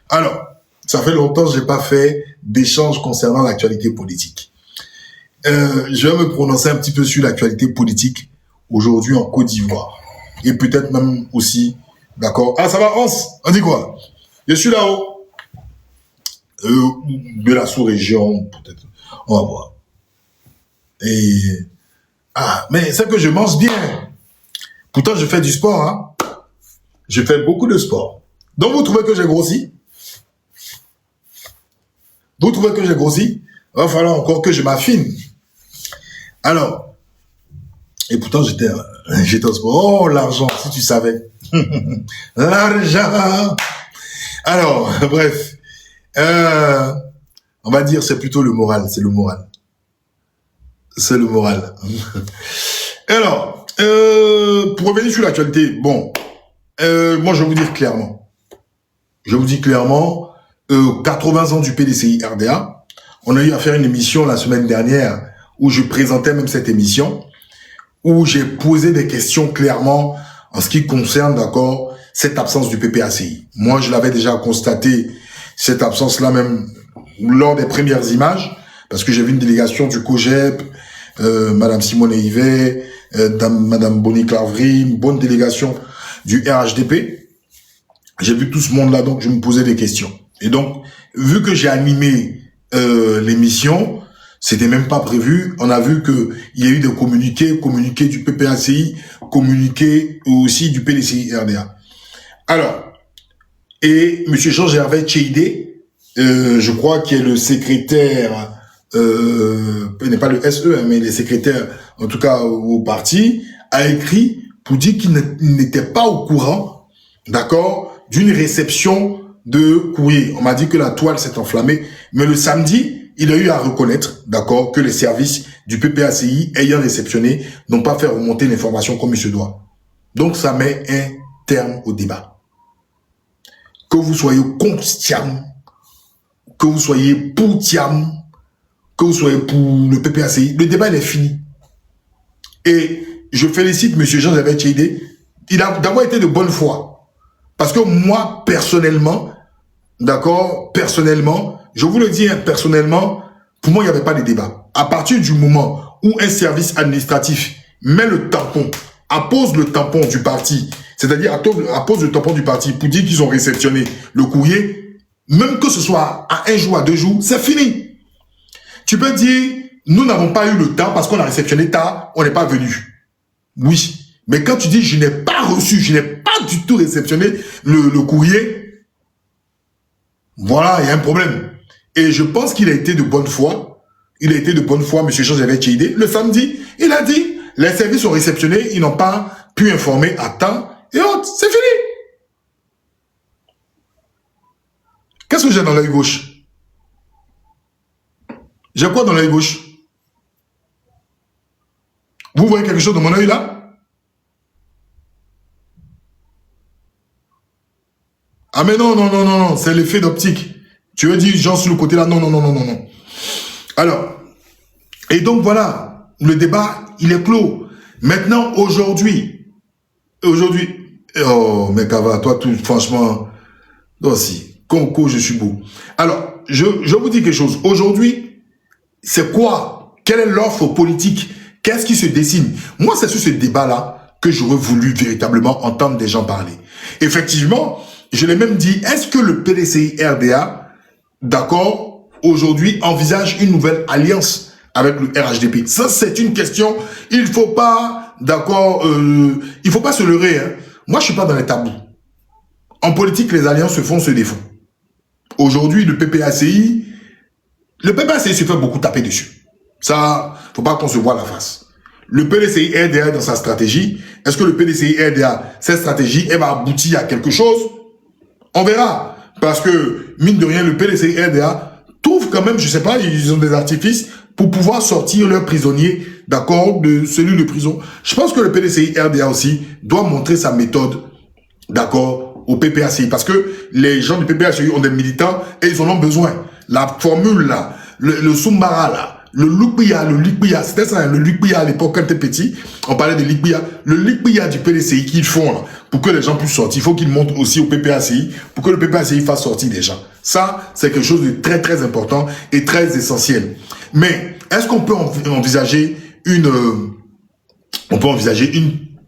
Alors, ça fait longtemps que je n'ai pas fait d'échange concernant l'actualité politique. Je vais me prononcer un petit peu sur l'actualité politique aujourd'hui en Côte d'Ivoire. Et peut-être même aussi, d'accord. Ah, ça va, Hans? On dit quoi? Je suis là-haut. De la sous-région, peut-être. On va voir. Et... Ah, mais c'est que je mange bien. Pourtant, je fais du sport, hein. Je fais beaucoup de sport. Donc, vous trouvez que j'ai grossi? Vous trouvez que j'ai grossi? Il va falloir encore que je m'affine. Alors, et pourtant, j'étais au sport. Oh, l'argent, si tu savais. L'argent. Alors, bref. On va dire, c'est plutôt le moral. C'est le moral. C'est le moral. Alors, pour revenir sur l'actualité, bon, moi, je vais vous dire clairement. Je vous dis clairement, 80 ans du PDCI RDA. On a eu à faire une émission la semaine dernière où je présentais même cette émission, où j'ai posé des questions clairement en ce qui concerne, d'accord, cette absence du PPACI. Moi, je l'avais déjà constaté, cette absence-là même lors des premières images, parce que j'ai vu une délégation du COGEP, Madame Simone Yvet, Madame Bonnie Clavry, une bonne délégation du RHDP. J'ai vu tout ce monde-là, donc je me posais des questions. Et donc, vu que j'ai animé l'émission, c'était même pas prévu. On a vu que il y a eu des communiqués du PPACI, communiqués aussi du PDCI RDA. Alors, et Monsieur Jean-Gervais Tcheidé, je crois qu'il est le secrétaire, n'est pas le SE, mais le secrétaire, en tout cas au parti, a écrit pour dire qu'il n'était pas au courant, d'accord, d'une réception de courrier. On m'a dit que la toile s'est enflammée, mais le samedi, il a eu à reconnaître, d'accord, que les services du PPACI ayant réceptionné n'ont pas fait remonter l'information comme il se doit. Donc, ça met un terme au débat. Que vous soyez conscient, que vous soyez pour Tiam, que vous soyez pour le PPACI, le débat il est fini. Et je félicite M. Jean-Gervais Tcheidé. Il a d'abord été de bonne foi. Parce que moi, personnellement, d'accord, personnellement, je vous le dis, hein, personnellement, pour moi, il n'y avait pas de débat. À partir du moment où un service administratif met le tampon, appose le tampon du parti, c'est-à-dire appose le tampon du parti pour dire qu'ils ont réceptionné le courrier, même que ce soit à 1 jour, à 2 jours, c'est fini. Tu peux dire, nous n'avons pas eu le temps parce qu'on a réceptionné tard, on n'est pas venu. Oui. Mais quand tu dis, je n'ai pas reçu, je n'ai pas du tout réceptionné le courrier, voilà, il y a un problème. Et je pense qu'il a été de bonne foi. Il a été de bonne foi, M. Jean-Gervais Tcheidé. Le samedi, il a dit, les services sont réceptionnés, ils n'ont pas pu informer à temps. Et autres, c'est fini. Qu'est-ce que j'ai dans l'œil gauche? J'ai quoi dans l'œil gauche? Vous voyez quelque chose dans mon œil là? Ah mais non, non, non, non, non, c'est l'effet d'optique. Tu veux dire, genre sur le côté là, non, non, non, non, non, non. Alors, et donc voilà, le débat, il est clos. Maintenant, aujourd'hui, oh, mais Kava, toi, tout, franchement, toi aussi, Conco, je suis beau. Alors, je vous dis quelque chose. Aujourd'hui, c'est quoi? Quelle est l'offre politique? Qu'est-ce qui se dessine? Moi, c'est sur ce débat-là que j'aurais voulu véritablement entendre des gens parler. Effectivement, je l'ai même dit, est-ce que le PDCI RDA, d'accord, aujourd'hui envisage une nouvelle alliance avec le RHDP? Ça, c'est une question, il faut pas, d'accord, il faut pas se leurrer. Hein. Moi, je suis pas dans les tabous. En politique, les alliances se défont. Aujourd'hui, le PPACI se fait beaucoup taper dessus. Ça, faut pas qu'on se voit la face. Le PDCI RDA dans sa stratégie, est-ce que le PDCI RDA, cette stratégie, elle va aboutir à quelque chose? On verra. Parce que, mine de rien, le PDCI RDA trouve quand même, je sais pas, ils ont des artifices pour pouvoir sortir leurs prisonniers, d'accord, de cellules de prison. Je pense que le PDCI RDA aussi doit montrer sa méthode, d'accord, au PPACI. Parce que les gens du PPACI ont des militants et ils en ont besoin. La formule là, le Soumbara là, le Likbia, c'était ça, le Likbia à l'époque quand t'es petit, on parlait de Likbia, le Likbia du PDCI qu'ils font là, pour que les gens puissent sortir. Il faut qu'ils montrent aussi au PPACI pour que le PPACI fasse sortir des gens. Ça, c'est quelque chose de très, très important et très essentiel. Mais est-ce qu'on peut envisager une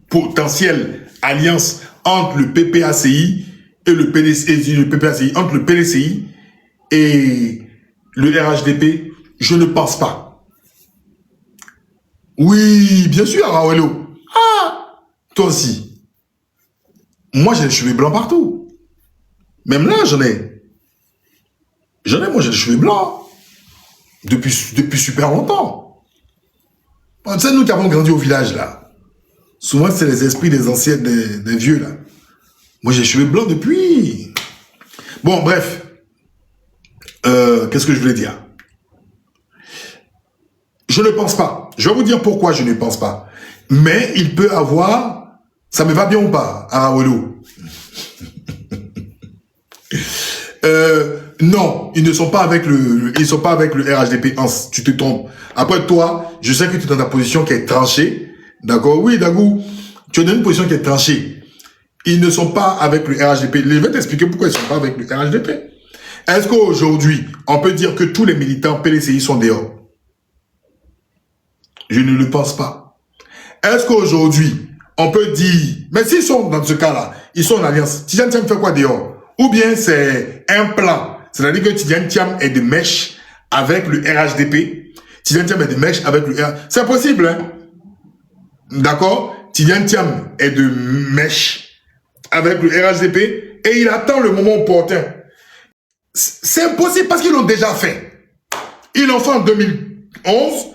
potentielle alliance entre le PPACI et le PPACI, entre le PDCI et le RHDP? Je ne pense pas. Oui, bien sûr, Arawelo. Ah, toi aussi. Moi, j'ai les cheveux blancs partout. Même là, j'en ai. Moi, j'ai les cheveux blancs. Depuis super longtemps. Tu sais, nous qui avons grandi au village, là. Souvent, c'est les esprits des anciens, des vieux, là. Moi, j'ai les cheveux blancs depuis. Bon, bref. Qu'est-ce que je voulais dire? Je ne pense pas. Je vais vous dire pourquoi je ne pense pas. Mais il peut avoir... Ça me va bien ou pas, Arawelo? Non, ils ne sont pas avec ils sont pas avec le RHDP. Tu te trompes. Après toi, je sais que tu es dans ta position qui est tranchée. D'accord? Oui, Dagou, tu es dans une position qui est tranchée. Ils ne sont pas avec le RHDP. Je vais t'expliquer pourquoi ils ne sont pas avec le RHDP. Est-ce qu'aujourd'hui, on peut dire que tous les militants PDCI sont dehors? Je ne le pense pas. Est-ce qu'aujourd'hui, on peut dire, mais s'ils sont dans ce cas-là, ils sont en alliance, Tidjane Thiam fait quoi dehors? Ou bien c'est un plan, c'est-à-dire que Tidjane Thiam est de mèche avec le RHDP, Tidjane Thiam est de mèche avec le RHDP. C'est possible, hein? D'accord? Tidjane Thiam est de mèche avec le RHDP et il attend le moment opportun. C'est impossible parce qu'ils l'ont déjà fait. Ils l'ont fait en 2011.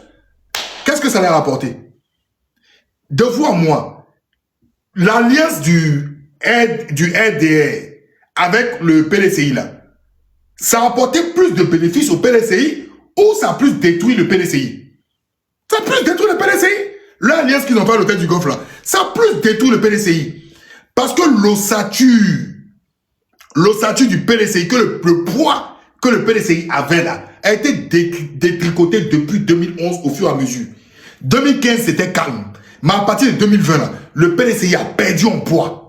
Qu'est-ce que ça leur a apporté? De vous à moi, l'alliance du RDR avec le PDCI là, ça a apporté plus de bénéfices au PDCI ou ça a plus détruit le PDCI? Ça a plus détruit le PDCI. L'alliance qu'ils ont fait à l'hôtel du Golfe là, ça a plus détruit le PDCI. Parce que l'ossature du PDCI, que le poids que le PDCI avait là, a été détricoté depuis 2011 au fur et à mesure. 2015 c'était calme. Mais à partir de 2020 là, le PDCI a perdu en poids.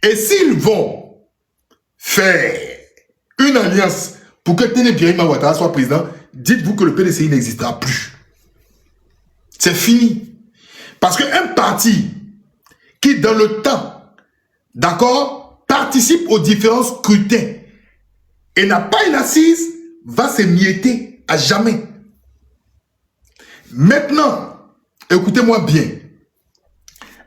Et s'ils vont faire une alliance pour que Téné Birima Ouattara soit président, dites-vous que le PDCI n'existera plus. C'est fini. Parce qu'un parti qui, dans le temps, d'accord, participe aux différents scrutins et n'a pas une assise, va s'émietter à jamais. Maintenant, écoutez-moi bien.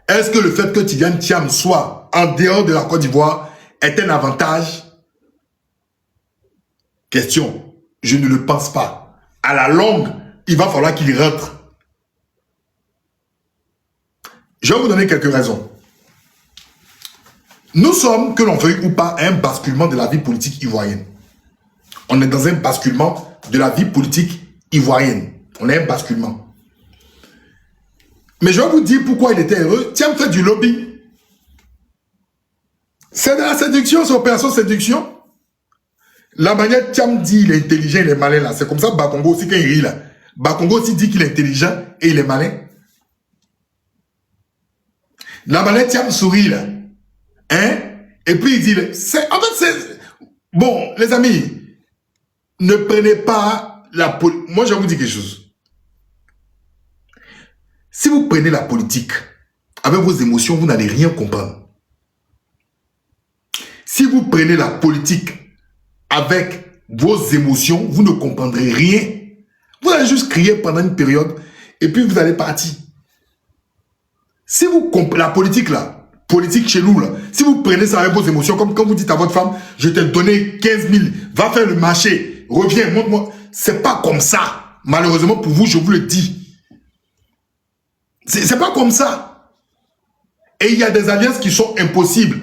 Est-ce que le fait que Tidjane Thiam soit en dehors de la Côte d'Ivoire est un avantage? Question. Je ne le pense pas. À la longue, il va falloir qu'il rentre. Je vais vous donner quelques raisons. Nous sommes, que l'on veuille ou pas, à un basculement de la vie politique ivoirienne. On est dans un basculement de la vie politique ivoirienne. On est un basculement. Mais je vais vous dire pourquoi il était heureux. Thiam fait du lobby. C'est de la séduction, c'est opération séduction. La manière Thiam dit il est intelligent, il est malin là. C'est comme ça Bakongo aussi quand il rit là. Bakongo aussi dit qu'il est intelligent et il est malin. La manière Thiam sourit là. Hein? Et puis il dit, en fait c'est... Bon, les amis, ne prenez pas la politique. Moi je vais vous dire quelque chose. Si vous prenez la politique avec vos émotions, vous n'allez rien comprendre. Si vous prenez la politique avec vos émotions, vous ne comprendrez rien. Vous allez juste crier pendant une période et puis vous allez partir. Si vous comprenez la politique là, politique chez nous là, si vous prenez ça avec vos émotions, comme quand vous dites à votre femme, je t'ai donné 15 000, va faire le marché, reviens, montre-moi. C'est pas comme ça. Malheureusement pour vous, je vous le dis. C'est pas comme ça. Et il y a des alliances qui sont impossibles.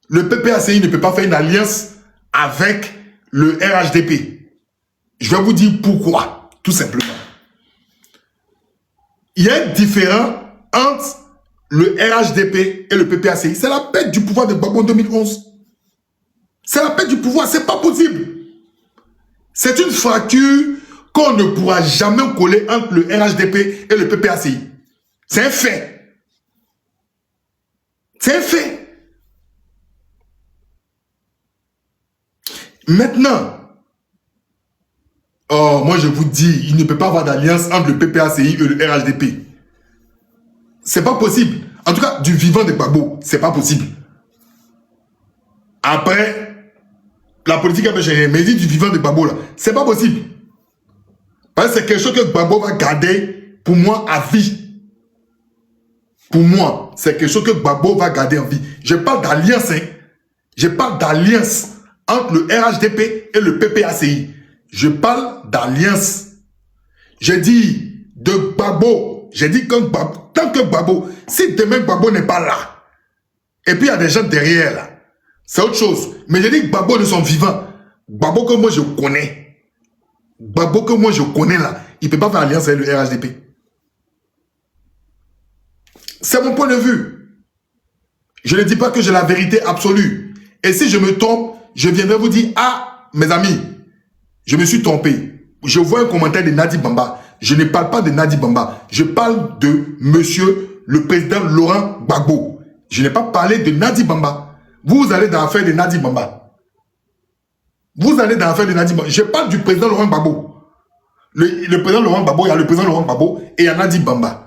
Le PPACI ne peut pas faire une alliance avec le RHDP. Je vais vous dire pourquoi, tout simplement. Il y a un différent entre le RHDP et le PPACI. C'est la perte du pouvoir de Gbagbo en 2011. C'est la perte du pouvoir, c'est pas possible. C'est une fracture qu'on ne pourra jamais coller entre le RHDP et le PPACI. C'est un fait. C'est un fait. Maintenant, oh, moi je vous dis, il ne peut pas y avoir d'alliance entre le PPACI et le RHDP. C'est pas possible. En tout cas, du vivant de Gbagbo, c'est pas possible. Après, la politique a fait changer, mais il dit du vivant de Gbagbo là, c'est pas possible. Parce que c'est quelque chose que Gbagbo va garder pour moi à vie. Pour moi, c'est quelque chose que Gbagbo va garder en vie. Je parle d'alliance, hein. Je parle d'alliance entre le RHDP et le PPACI. Je parle d'alliance. J'ai dit de Gbagbo. J'ai dit que Gbagbo, tant que Gbagbo, si demain Gbagbo n'est pas là, et puis il y a des gens derrière là, c'est autre chose. Mais j'ai dit que Gbagbo de son vivant. Gbagbo que moi je connais. Gbagbo que moi je connais là, il ne peut pas faire alliance avec le RHDP. C'est mon point de vue. Je ne dis pas que j'ai la vérité absolue. Et si je me trompe, je viendrai vous dire, ah, mes amis, je me suis trompé. Je vois un commentaire de Nadi Bamba. Je ne parle pas de Nadi Bamba. Je parle de monsieur le président Laurent Gbagbo. Je n'ai pas parlé de Nadi Bamba. Vous allez dans l'affaire de Nadi Bamba. Vous allez dans l'affaire de Nadi Bamba. Je parle du président Laurent Gbagbo. Le président Laurent Gbagbo, il y a le président Laurent Gbagbo et il y a Nadi Bamba.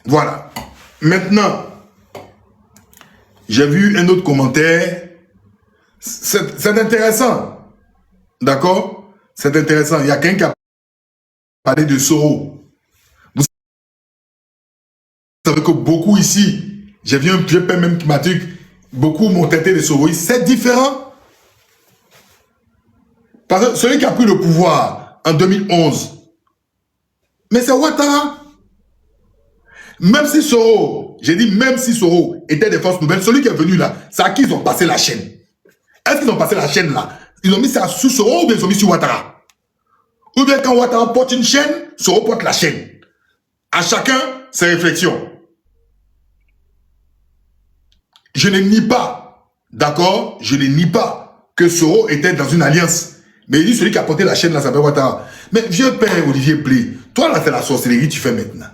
Voilà. Maintenant, j'ai vu un autre commentaire. C'est intéressant. D'accord? C'est intéressant. Il y a quelqu'un qui a parlé de Soro. Vous savez que beaucoup ici, j'ai vu un vieux père même qui m'a dit, beaucoup m'ont traité de Soro. C'est différent. Parce que celui qui a pris le pouvoir en 2011, mais c'est Ouattara. Même si Soro, j'ai dit même si Soro était des forces nouvelles, celui qui est venu là, c'est à qui ils ont passé la chaîne. Est-ce qu'ils ont passé la chaîne là? Ils ont mis ça sous Soro ou bien ils ont mis sur Ouattara? Ou bien quand Ouattara porte une chaîne, Soro porte la chaîne. À chacun ses réflexions. Je ne nie pas, d'accord? Je ne nie pas que Soro était dans une alliance. Mais il dit celui qui a porté la chaîne là, ça s'appelle Ouattara. Mais vieux père Olivier Blé, toi là c'est la sorcellerie que tu fais maintenant.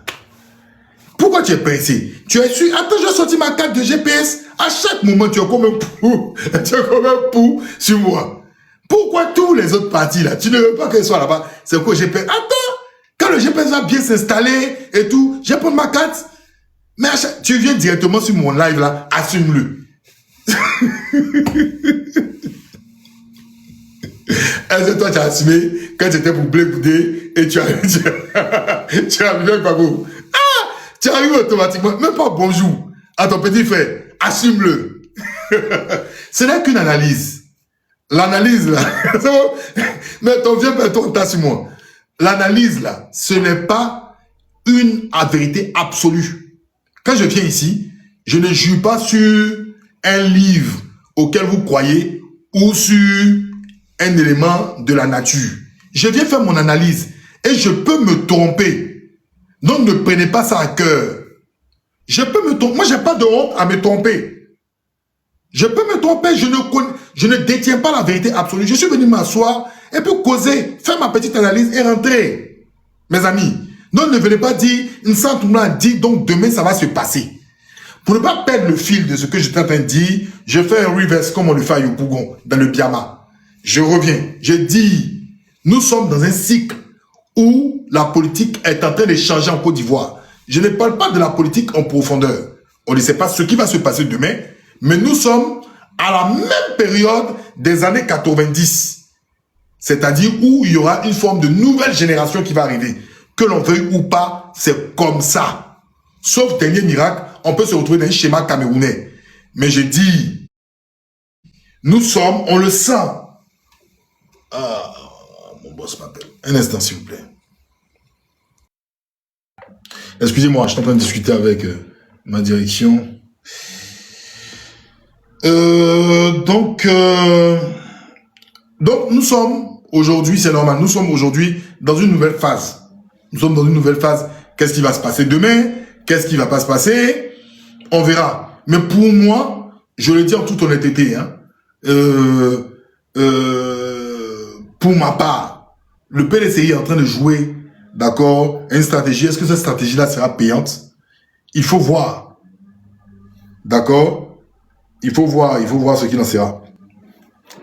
Pourquoi tu es pressé? Tu es sûr? Attends, je sorti ma carte de GPS. À chaque moment, tu es comme un pou. Tu es comme un pou sur moi. Pourquoi tous les autres partis là, tu ne veux pas qu'elles soient là-bas? C'est quoi GPS? Attends, quand le GPS va bien s'installer et tout, je prends ma carte. Mais tu viens directement sur mon live là, assume-le. Est-ce que toi tu as assumé quand tu étais pour Blé Goudé et tu as vu un Gbagbo? Tu arrives automatiquement, même pas bonjour à ton petit frère, assume-le. Ce n'est qu'une analyse. L'analyse là, c'est bon? Mais ton vieux père, ton tas sur moi. L'analyse là, ce n'est pas une vérité absolue. Quand je viens ici, je ne jure pas sur un livre auquel vous croyez ou sur un élément de la nature. Je viens faire mon analyse et je peux me tromper. Donc, ne prenez pas ça à cœur. Je peux me tromper. Moi, je n'ai pas de honte à me tromper. Je peux me tromper. Je ne détiens pas la vérité absolue. Je suis venu m'asseoir et puis causer, faire ma petite analyse et rentrer. Mes amis, donc ne venez pas dire, tout le monde a dit, donc demain, ça va se passer. Pour ne pas perdre le fil de ce que j'étais en train de dire, je fais un reverse comme on le fait à Yopougon, dans le Biama. Je reviens. Je dis, nous sommes dans un cycle où la politique est en train de changer en Côte d'Ivoire. Je ne parle pas de la politique en profondeur. On ne sait pas ce qui va se passer demain, mais nous sommes à la même période des années 90. C'est-à-dire où il y aura une forme de nouvelle génération qui va arriver. Que l'on veuille ou pas, c'est comme ça. Sauf dernier miracle, on peut se retrouver dans un schéma camerounais. Mais je dis, nous sommes, on le sent. Ah, mon boss m'appelle. Un instant, s'il vous plaît. Excusez-moi, je suis en train de discuter avec ma direction. Donc, nous sommes aujourd'hui, c'est normal, nous sommes aujourd'hui dans une nouvelle phase. Nous sommes dans une nouvelle phase. Qu'est-ce qui va se passer demain? Qu'est-ce qui va pas se passer? On verra. Mais pour moi, je le dis en toute honnêteté, hein, pour ma part, le PDCI est en train de jouer, d'accord, une stratégie. Est-ce que cette stratégie-là sera payante? Il faut voir. D'accord? Il faut voir ce qu'il en sera.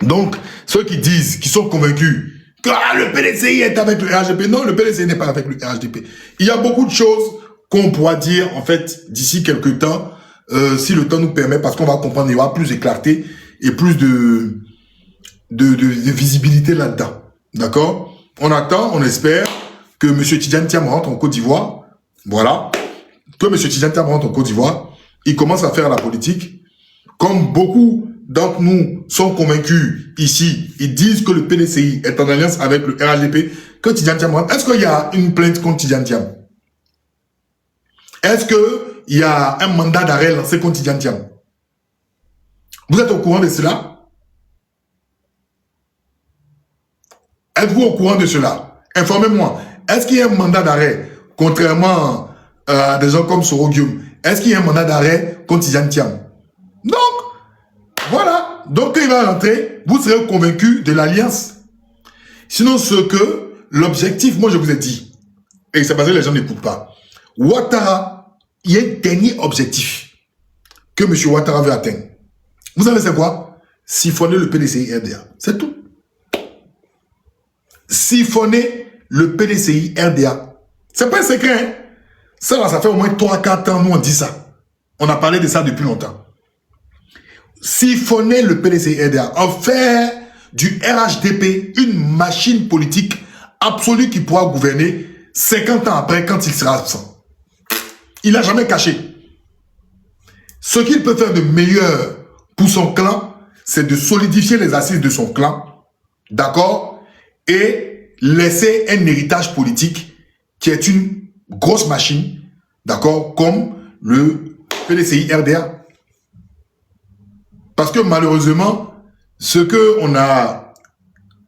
Donc, ceux qui disent, qui sont convaincus que le PDCI est avec le RHDP, non, le PDCI n'est pas avec le RHDP. Il y a beaucoup de choses qu'on pourra dire, en fait, d'ici quelques temps, si le temps nous permet, parce qu'on va comprendre, il y aura plus de clarté et plus de visibilité là-dedans. D'accord? On attend, on espère que M. Tidjane Thiam rentre en Côte d'Ivoire. Voilà. Que M. Tidjane Thiam rentre en Côte d'Ivoire. Il commence à faire la politique. Comme beaucoup d'entre nous sont convaincus ici, ils disent que le PDCI est en alliance avec le RHDP, que Tidjane Thiam rentre. Est-ce qu'il y a une plainte contre Tidjane Thiam? Est-ce qu'il y a un mandat d'arrêt lancé contre Tidjane Thiam? Vous êtes au courant de cela? Êtes-vous au courant de cela? Informez-moi. Est-ce qu'il y a un mandat d'arrêt, contrairement à des gens comme Soro Guillaume? Est-ce qu'il y a un mandat d'arrêt contre Tidjane Thiam? Donc, voilà. Donc, quand il va rentrer, vous serez convaincus de l'alliance. Sinon, l'objectif, moi je vous ai dit, et c'est parce que les gens n'écoutent pas, Ouattara, il y a un dernier objectif que M. Ouattara veut atteindre. Vous savez c'est quoi? Siphonner le PDCI RDA. C'est tout. Siphonner le PDCI RDA. C'est pas un secret, hein? Ça, là, ça fait au moins 3-4 ans, nous on dit ça. On a parlé de ça depuis longtemps. Siphonner le PDCI RDA. En faire du RHDP une machine politique absolue qui pourra gouverner 50 ans après quand il sera absent. Il n'a jamais caché. Ce qu'il peut faire de meilleur pour son clan, c'est de solidifier les assises de son clan, d'accord, et laisser un héritage politique qui est une grosse machine, d'accord, comme le PDCI RDA. Parce que malheureusement, ce que on a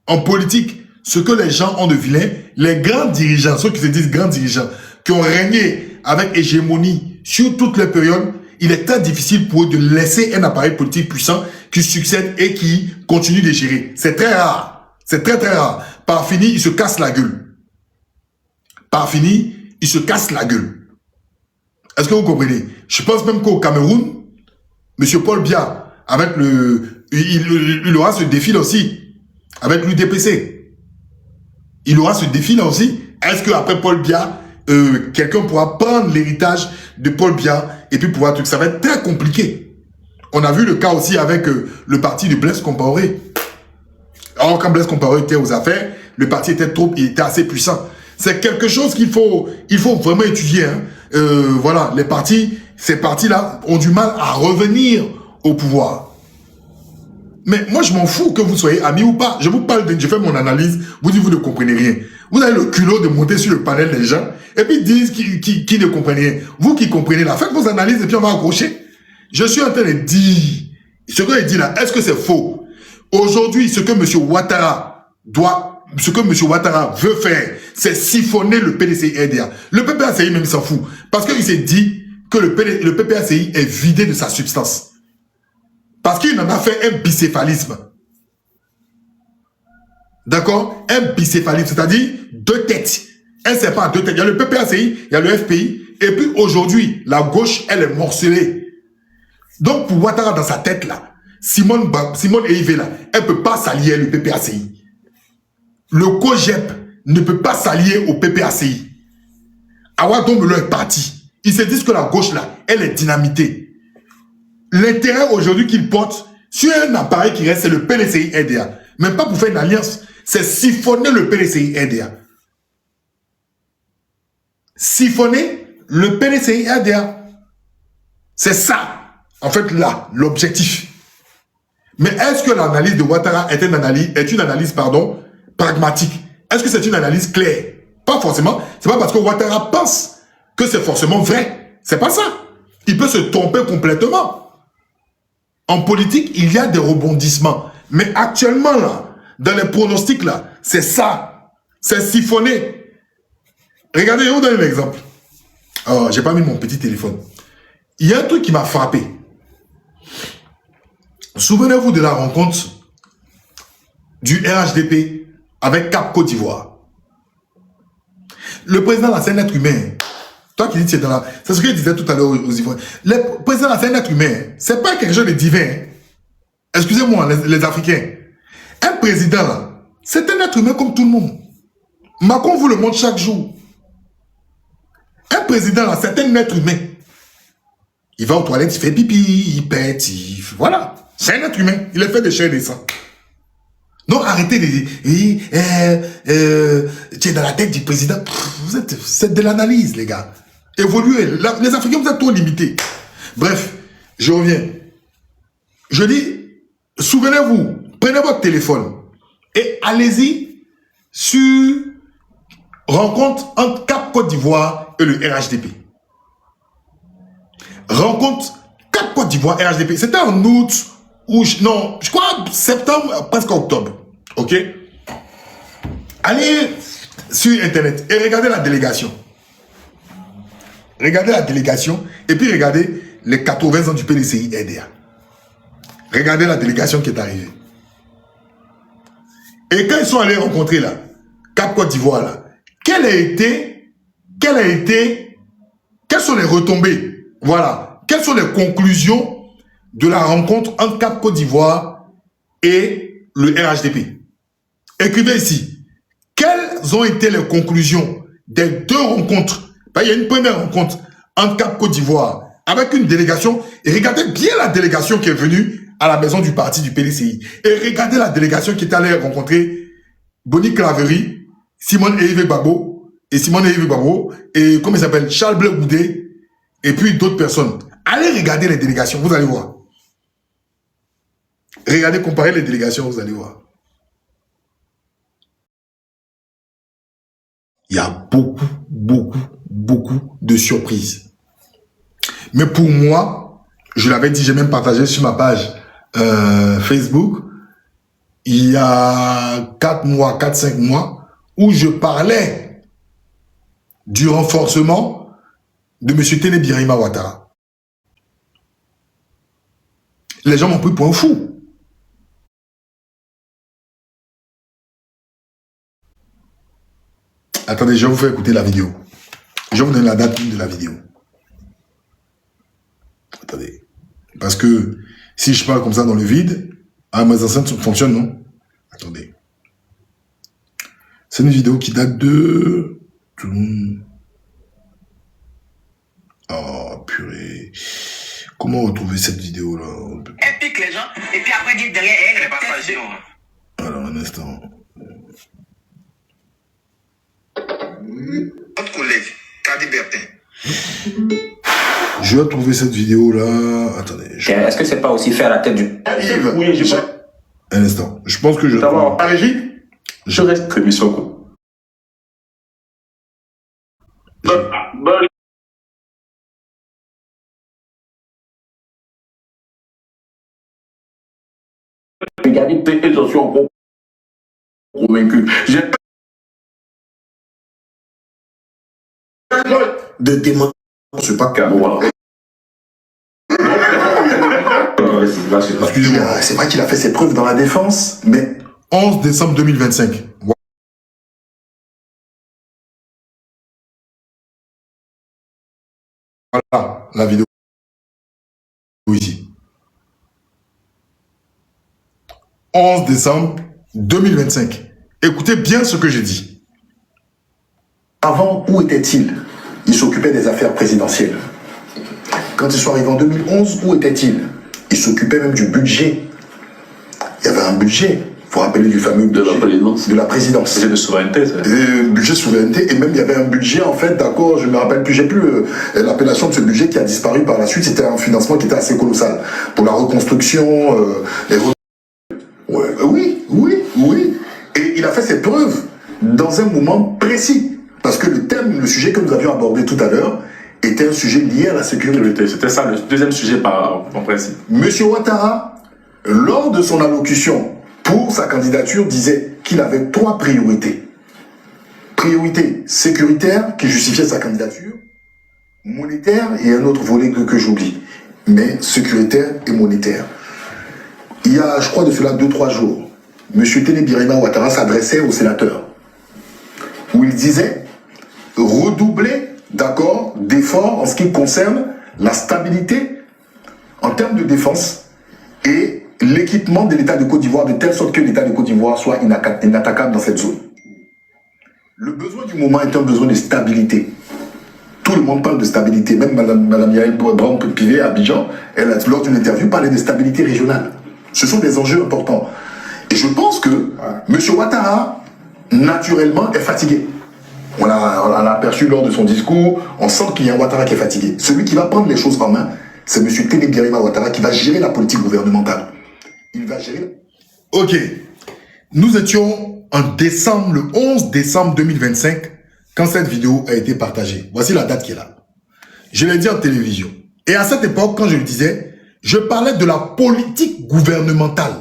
en politique, ce que les gens ont de vilain, les grands dirigeants, ceux qui se disent grands dirigeants, qui ont régné avec hégémonie sur toutes les périodes, il est très difficile pour eux de laisser un appareil politique puissant qui succède et qui continue de gérer. C'est très rare. C'est très très rare. Par fini, il se casse la gueule. Par fini, il se casse la gueule. Est-ce que vous comprenez? Je pense même qu'au Cameroun, M. Paul Biya, avec il aura ce défi là aussi, avec l'UDPC. Il aura ce défi là aussi. Est-ce qu'après Paul Biya, quelqu'un pourra prendre l'héritage de Paul Biya et puis pouvoir... Ça va être très compliqué. On a vu le cas aussi avec le parti de Blaise Compaoré. Alors quand Blaise Compaoré était aux affaires, le parti il était assez puissant. C'est quelque chose qu'il faut vraiment étudier. Hein. Voilà, ces partis-là ont du mal à revenir au pouvoir. Mais moi, je m'en fous que vous soyez amis ou pas. Je vous parle, je fais mon analyse, vous dites vous ne comprenez rien. Vous avez le culot de monter sur le panel des gens et puis disent qu'ils ne comprennent rien. Vous qui comprenez là, faites vos analyses et puis on va accrocher. Je suis en train de dire, ce que je dis là, est-ce que c'est faux? Aujourd'hui, ce que M. Ouattara veut faire, c'est siphonner le PDCI RDA. Le PPACI même s'en fout. Parce qu'il s'est dit que le PPACI est vidé de sa substance. Parce qu'il en a fait un bicéphalisme. D'accord? Un bicéphalisme, c'est-à-dire deux têtes. Un serpent à deux têtes. Il y a le PPACI, il y a le FPI. Et puis aujourd'hui, la gauche, elle est morcelée. Donc pour Ouattara dans sa tête là, Simone Eivé là, elle ne peut pas s'allier au PPACI. Le COGEP ne peut pas s'allier au PPACI. Awadombelo est parti. Ils se disent que la gauche là, elle est dynamitée. L'intérêt aujourd'hui qu'ils portent sur un appareil qui reste, c'est le PDCI RDA. Même pas pour faire une alliance, c'est siphonner le PDCI RDA. Siphonner le PDCI RDA. C'est ça, en fait, là, l'objectif. Mais est-ce que l'analyse de Ouattara est une analyse pragmatique? Est-ce que c'est une analyse claire? Pas forcément. C'est pas parce que Ouattara pense que c'est forcément vrai. C'est pas ça. Il peut se tromper complètement. En politique, il y a des rebondissements. Mais actuellement, là, dans les pronostics, là, c'est ça. C'est siphonné. Regardez, je vais vous donner un exemple. Oh, j'ai pas mis mon petit téléphone. Il y a un truc qui m'a frappé. Souvenez-vous de la rencontre du RHDP avec Cap Côte d'Ivoire. Le président, là, c'est un être humain. Toi qui dis que tu es dans la... C'est ce que je disais tout à l'heure aux Ivoiriens. Le président, c'est un être humain. C'est pas quelque chose de divin. Excusez-moi, les Africains. Un président, là, c'est un être humain comme tout le monde. Macron vous le montre chaque jour. Un président, là, c'est un être humain. Il va aux toilettes, il fait pipi, il pète, voilà. C'est un être humain. Il est fait de chair et de sang. Donc arrêtez de dire, oui, tu es dans la tête du président. C'est de l'analyse, les gars. Évoluez. Les Africains, vous êtes trop limités. Bref, je reviens. Je dis, souvenez-vous, prenez votre téléphone et allez-y sur rencontre entre Cap Côte d'Ivoire et le RHDP. Rencontre Cap Côte d'Ivoire et RHDP. C'était en août. Non, je crois septembre, presque octobre. Ok? Allez sur Internet et regardez la délégation. Regardez la délégation et puis regardez les 80 ans du PDCI RDA. Regardez la délégation qui est arrivée. Et quand ils sont allés rencontrer là, Cap Côte d'Ivoire là, quelles sont les retombées? Voilà. Quelles sont les conclusions de la rencontre entre Cap Côte d'Ivoire et le RHDP? Écrivez ici. Quelles ont été les conclusions des deux rencontres? Il y a une première rencontre entre Cap Côte d'Ivoire avec une délégation. Et regardez bien la délégation qui est venue à la maison du parti du PDCI. Et regardez la délégation qui est allée rencontrer Boni Claverie, Simone Eyive Gbagbo, et comment il s'appelle, Charles Blé Goudé, et puis d'autres personnes. Allez regarder les délégations, vous allez voir. Regardez, comparez les délégations, vous allez voir. Il y a beaucoup de surprises. Mais pour moi, je l'avais dit, j'ai même partagé sur ma page Facebook, il y a 4-5 mois, où je parlais du renforcement de M. Téné Birahima Ouattara. Les gens m'ont pris pour un fou. Attendez, je vais vous faire écouter la vidéo. Je vais vous donner la date de la vidéo. Attendez. Parce que si je parle comme ça dans le vide, mes enceintes fonctionnent, non? Attendez. C'est une vidéo qui date de... Oh, purée. Comment retrouver cette vidéo-là? Elle pique les gens, et puis après dire derrière elle... Elle est pas facile. Alors, un instant. Votre collègue, Kadi Bertin. Je vais trouver cette vidéo-là. Attendez. Est-ce que c'est pas aussi faire la tête du... Yves, oui, je pense. Un instant. Je pense que je... D'abord, à Régie, je reste très Missoko. Regardez, ils en sont convaincus. de témoin. C'est pas calme. Voilà. Excusez-moi. C'est vrai qu'il a fait ses preuves dans la défense, mais 11 décembre 2025. Voilà la vidéo ici. 11 décembre 2025. Écoutez bien ce que j'ai dit. avant, où était-il? Il s'occupait des affaires présidentielles. Quand ils sont arrivés en 2011, où était-il? Il s'occupait même du budget. Il y avait un budget. Il faut rappeler du fameux budget de la présidence. Budget de souveraineté. Budget de souveraineté. Et même il y avait un budget, en fait, d'accord, je ne me rappelle plus, j'ai plus l'appellation de ce budget qui a disparu par la suite. C'était un financement qui était assez colossal. Pour la reconstruction, oui. Et il a fait ses preuves dans un moment précis. Parce que le sujet que nous avions abordé tout à l'heure, était un sujet lié à la sécurité. C'était ça le deuxième sujet en principe. Monsieur Ouattara, lors de son allocution pour sa candidature, disait qu'il avait 3 priorités. Priorité sécuritaire, qui justifiait sa candidature, monétaire et un autre volet que j'oublie. Mais sécuritaire et monétaire. Il y a, je crois, de cela 2-3 jours, monsieur Téné Birahima Ouattara s'adressait aux sénateurs, où il disait redoubler d'accord, d'efforts en ce qui concerne la stabilité en termes de défense et l'équipement de l'État de Côte d'Ivoire de telle sorte que l'État de Côte d'Ivoire soit inattaquable dans cette zone. Le besoin du moment est un besoin de stabilité. Tout le monde parle de stabilité. Même Madame Yael Brown-Pivet à Abidjan, elle a, lors d'une interview, parlé de stabilité régionale. Ce sont des enjeux importants. Et je pense que M. Ouattara, naturellement, est fatigué. On l'a aperçu lors de son discours. On sent qu'il y a un Ouattara qui est fatigué. Celui qui va prendre les choses en main, c'est M. Téné Birima Ouattara qui va gérer la politique gouvernementale. Il va gérer... Ok. Nous étions en décembre, le 11 décembre 2025, quand cette vidéo a été partagée. Voici la date qui est là. Je l'ai dit en télévision. Et à cette époque, quand je le disais, je parlais de la politique gouvernementale.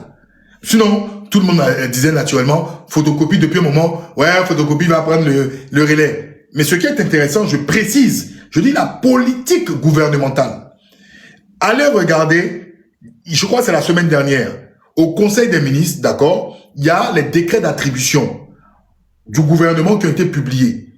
Sinon, tout le monde disait naturellement, photocopie depuis un moment, ouais, photocopie va prendre le relais. Mais ce qui est intéressant, je précise, je dis la politique gouvernementale. Allez regarder, je crois que c'est la semaine dernière, au Conseil des ministres, d'accord, il y a les décrets d'attribution du gouvernement qui ont été publiés.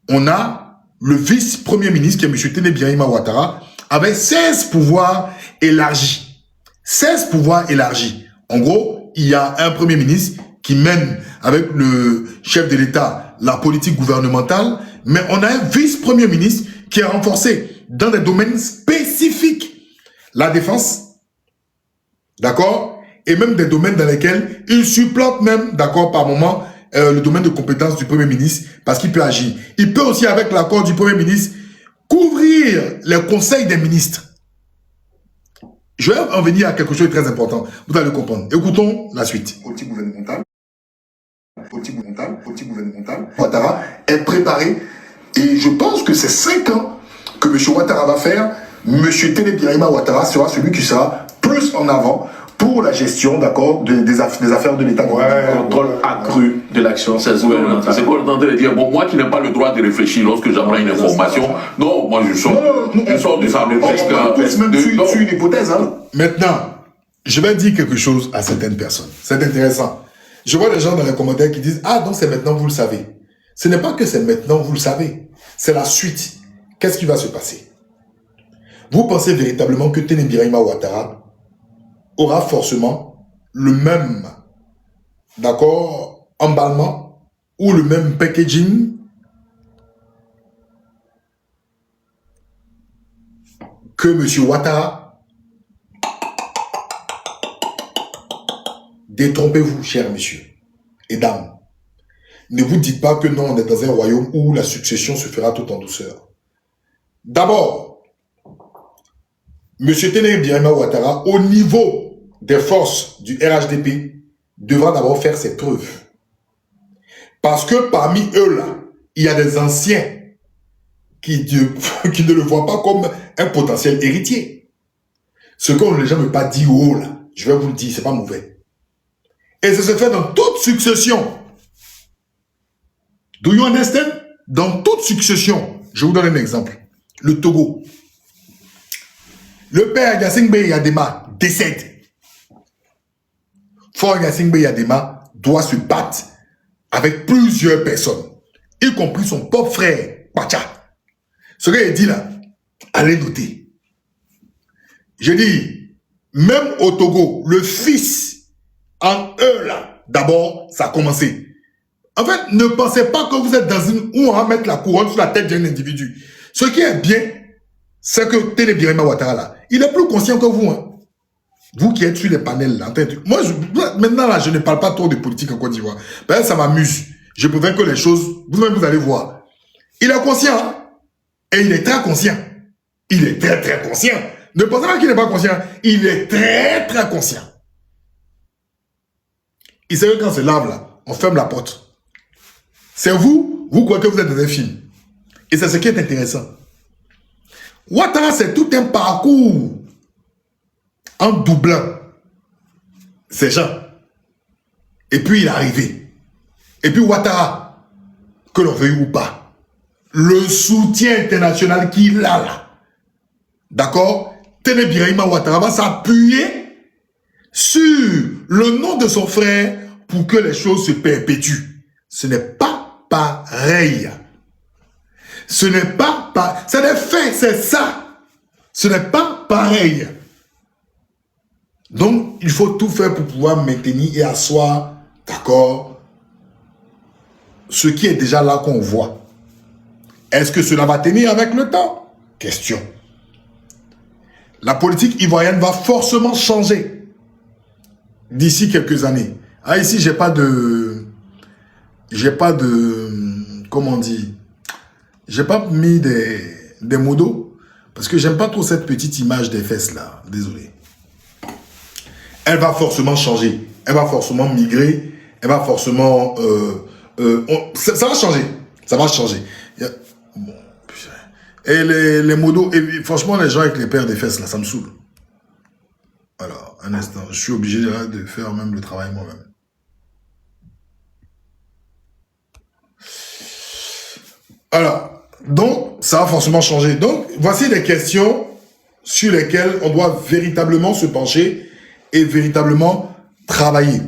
On a le vice-premier ministre, qui est M. Téné Birima Ouattara, avec 16 pouvoirs élargis. 16 pouvoirs élargis. En gros, il y a un premier ministre qui mène avec le chef de l'État la politique gouvernementale, mais on a un vice-premier ministre qui est renforcé dans des domaines spécifiques. La défense, d'accord, et même des domaines dans lesquels il supplante même, d'accord, par moment, le domaine de compétence du Premier ministre, parce qu'il peut agir. Il peut aussi, avec l'accord du Premier ministre, couvrir les conseils des ministres. Je vais en venir à quelque chose de très important. Vous allez comprendre. Écoutons la suite. Politique gouvernementale. Ouattara est préparé. Et je pense que c'est 5 ans que M. Ouattara va faire. M. Téné Birima Ouattara sera celui qui sera plus en avant pour la gestion, d'accord, des affaires de l'État. Contrôle accru de l'action gouvernementale. C'est quoi de dire, bon, moi qui n'ai pas le droit de réfléchir lorsque j'apprends une information, non, moi je sors du sable presque. On peut même sur une hypothèse. Hein. Maintenant, je vais dire quelque chose à certaines personnes. C'est intéressant. Je vois des gens dans les commentaires qui disent, ah, donc c'est maintenant, vous le savez. Ce n'est pas que c'est maintenant, vous le savez. C'est la suite. Qu'est-ce qui va se passer? Vous pensez véritablement que Téné Birima Ouattara aura forcément le même, d'accord, emballement ou le même packaging que M. Ouattara? Détrompez-vous, chers messieurs et dames. Ne vous dites pas que non, on est dans un royaume où la succession se fera tout en douceur. D'abord, M. Téné Birima Ouattara, au niveau des forces du RHDP, devra d'abord faire ses preuves. Parce que parmi eux là, il y a des anciens qui ne le voient pas comme un potentiel héritier. Ce qu'on ne les jamais pas dit haut là, je vais vous le dire, c'est pas mauvais. Et ça se fait dans toute succession. Do you understand? Dans toute succession. Je vous donne un exemple. Le Togo. Le père Yassine Bey Yadema décède. Fort Yassine Bey Yadema doit se battre avec plusieurs personnes, y compris son propre frère, Pacha. Ce qu'il dit là, allez noter. Je dis, même au Togo, le fils, en eux là, d'abord, ça a commencé. En fait, ne pensez pas que vous êtes dans une où on va mettre la couronne sur la tête d'un individu. Ce qui est bien, c'est que Téné Birima Ouattara là, il est plus conscient que vous, hein. Vous qui êtes sur les panels là. Moi, maintenant là, je ne parle pas trop de politique en Côte d'Ivoire. Ben, ça m'amuse. Je préfère que les choses, vous-même vous allez voir. Il est conscient, hein? Et il est très conscient. Il est très très conscient. Ne pensez pas qu'il n'est pas conscient. Il est très très conscient. Il sait que quand c'est lave là, on ferme la porte. C'est vous croyez que vous êtes dans un film. Et c'est ce qui est intéressant. Ouattara, c'est tout un parcours en doublant ces gens. Et puis il est arrivé. Et puis Ouattara, que l'on veuille ou pas, le soutien international qu'il a là, d'accord, Téné Birima Ouattara va s'appuyer sur le nom de son frère pour que les choses se perpétuent. Ce n'est pas pareil. Ce n'est pas pareil. C'est des faits, c'est ça. Ce n'est pas pareil. Donc, il faut tout faire pour pouvoir maintenir et asseoir, d'accord, ce qui est déjà là qu'on voit. Est-ce que cela va tenir avec le temps? Question. La politique ivoirienne va forcément changer d'ici quelques années. Ah, ici, j'ai pas de, comment on dit, j'ai pas mis des modos parce que j'aime pas trop cette petite image des fesses là. Désolé. Elle va forcément changer. Elle va forcément migrer. Elle va forcément, ça va changer. Ça va changer. Bon, et les modos, et franchement, les gens avec les paires des fesses là, ça me saoule. Alors, un instant, je suis obligé de faire même le travail moi-même. Alors, donc, ça va forcément changer. Donc, voici des questions sur lesquelles on doit véritablement se pencher et véritablement travailler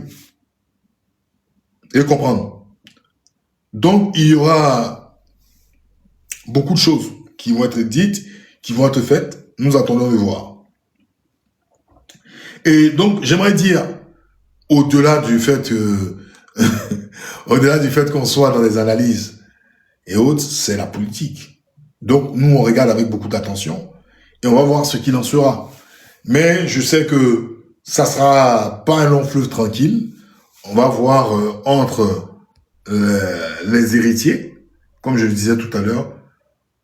et comprendre. Donc, il y aura beaucoup de choses qui vont être dites, qui vont être faites. Nous attendons de voir. Et donc, j'aimerais dire, au-delà du fait au-delà du fait qu'on soit dans des analyses et autres, c'est la politique. Donc, nous, on regarde avec beaucoup d'attention et on va voir ce qu'il en sera. Mais je sais que ça sera pas un long fleuve tranquille. On va voir entre les héritiers, comme je le disais tout à l'heure,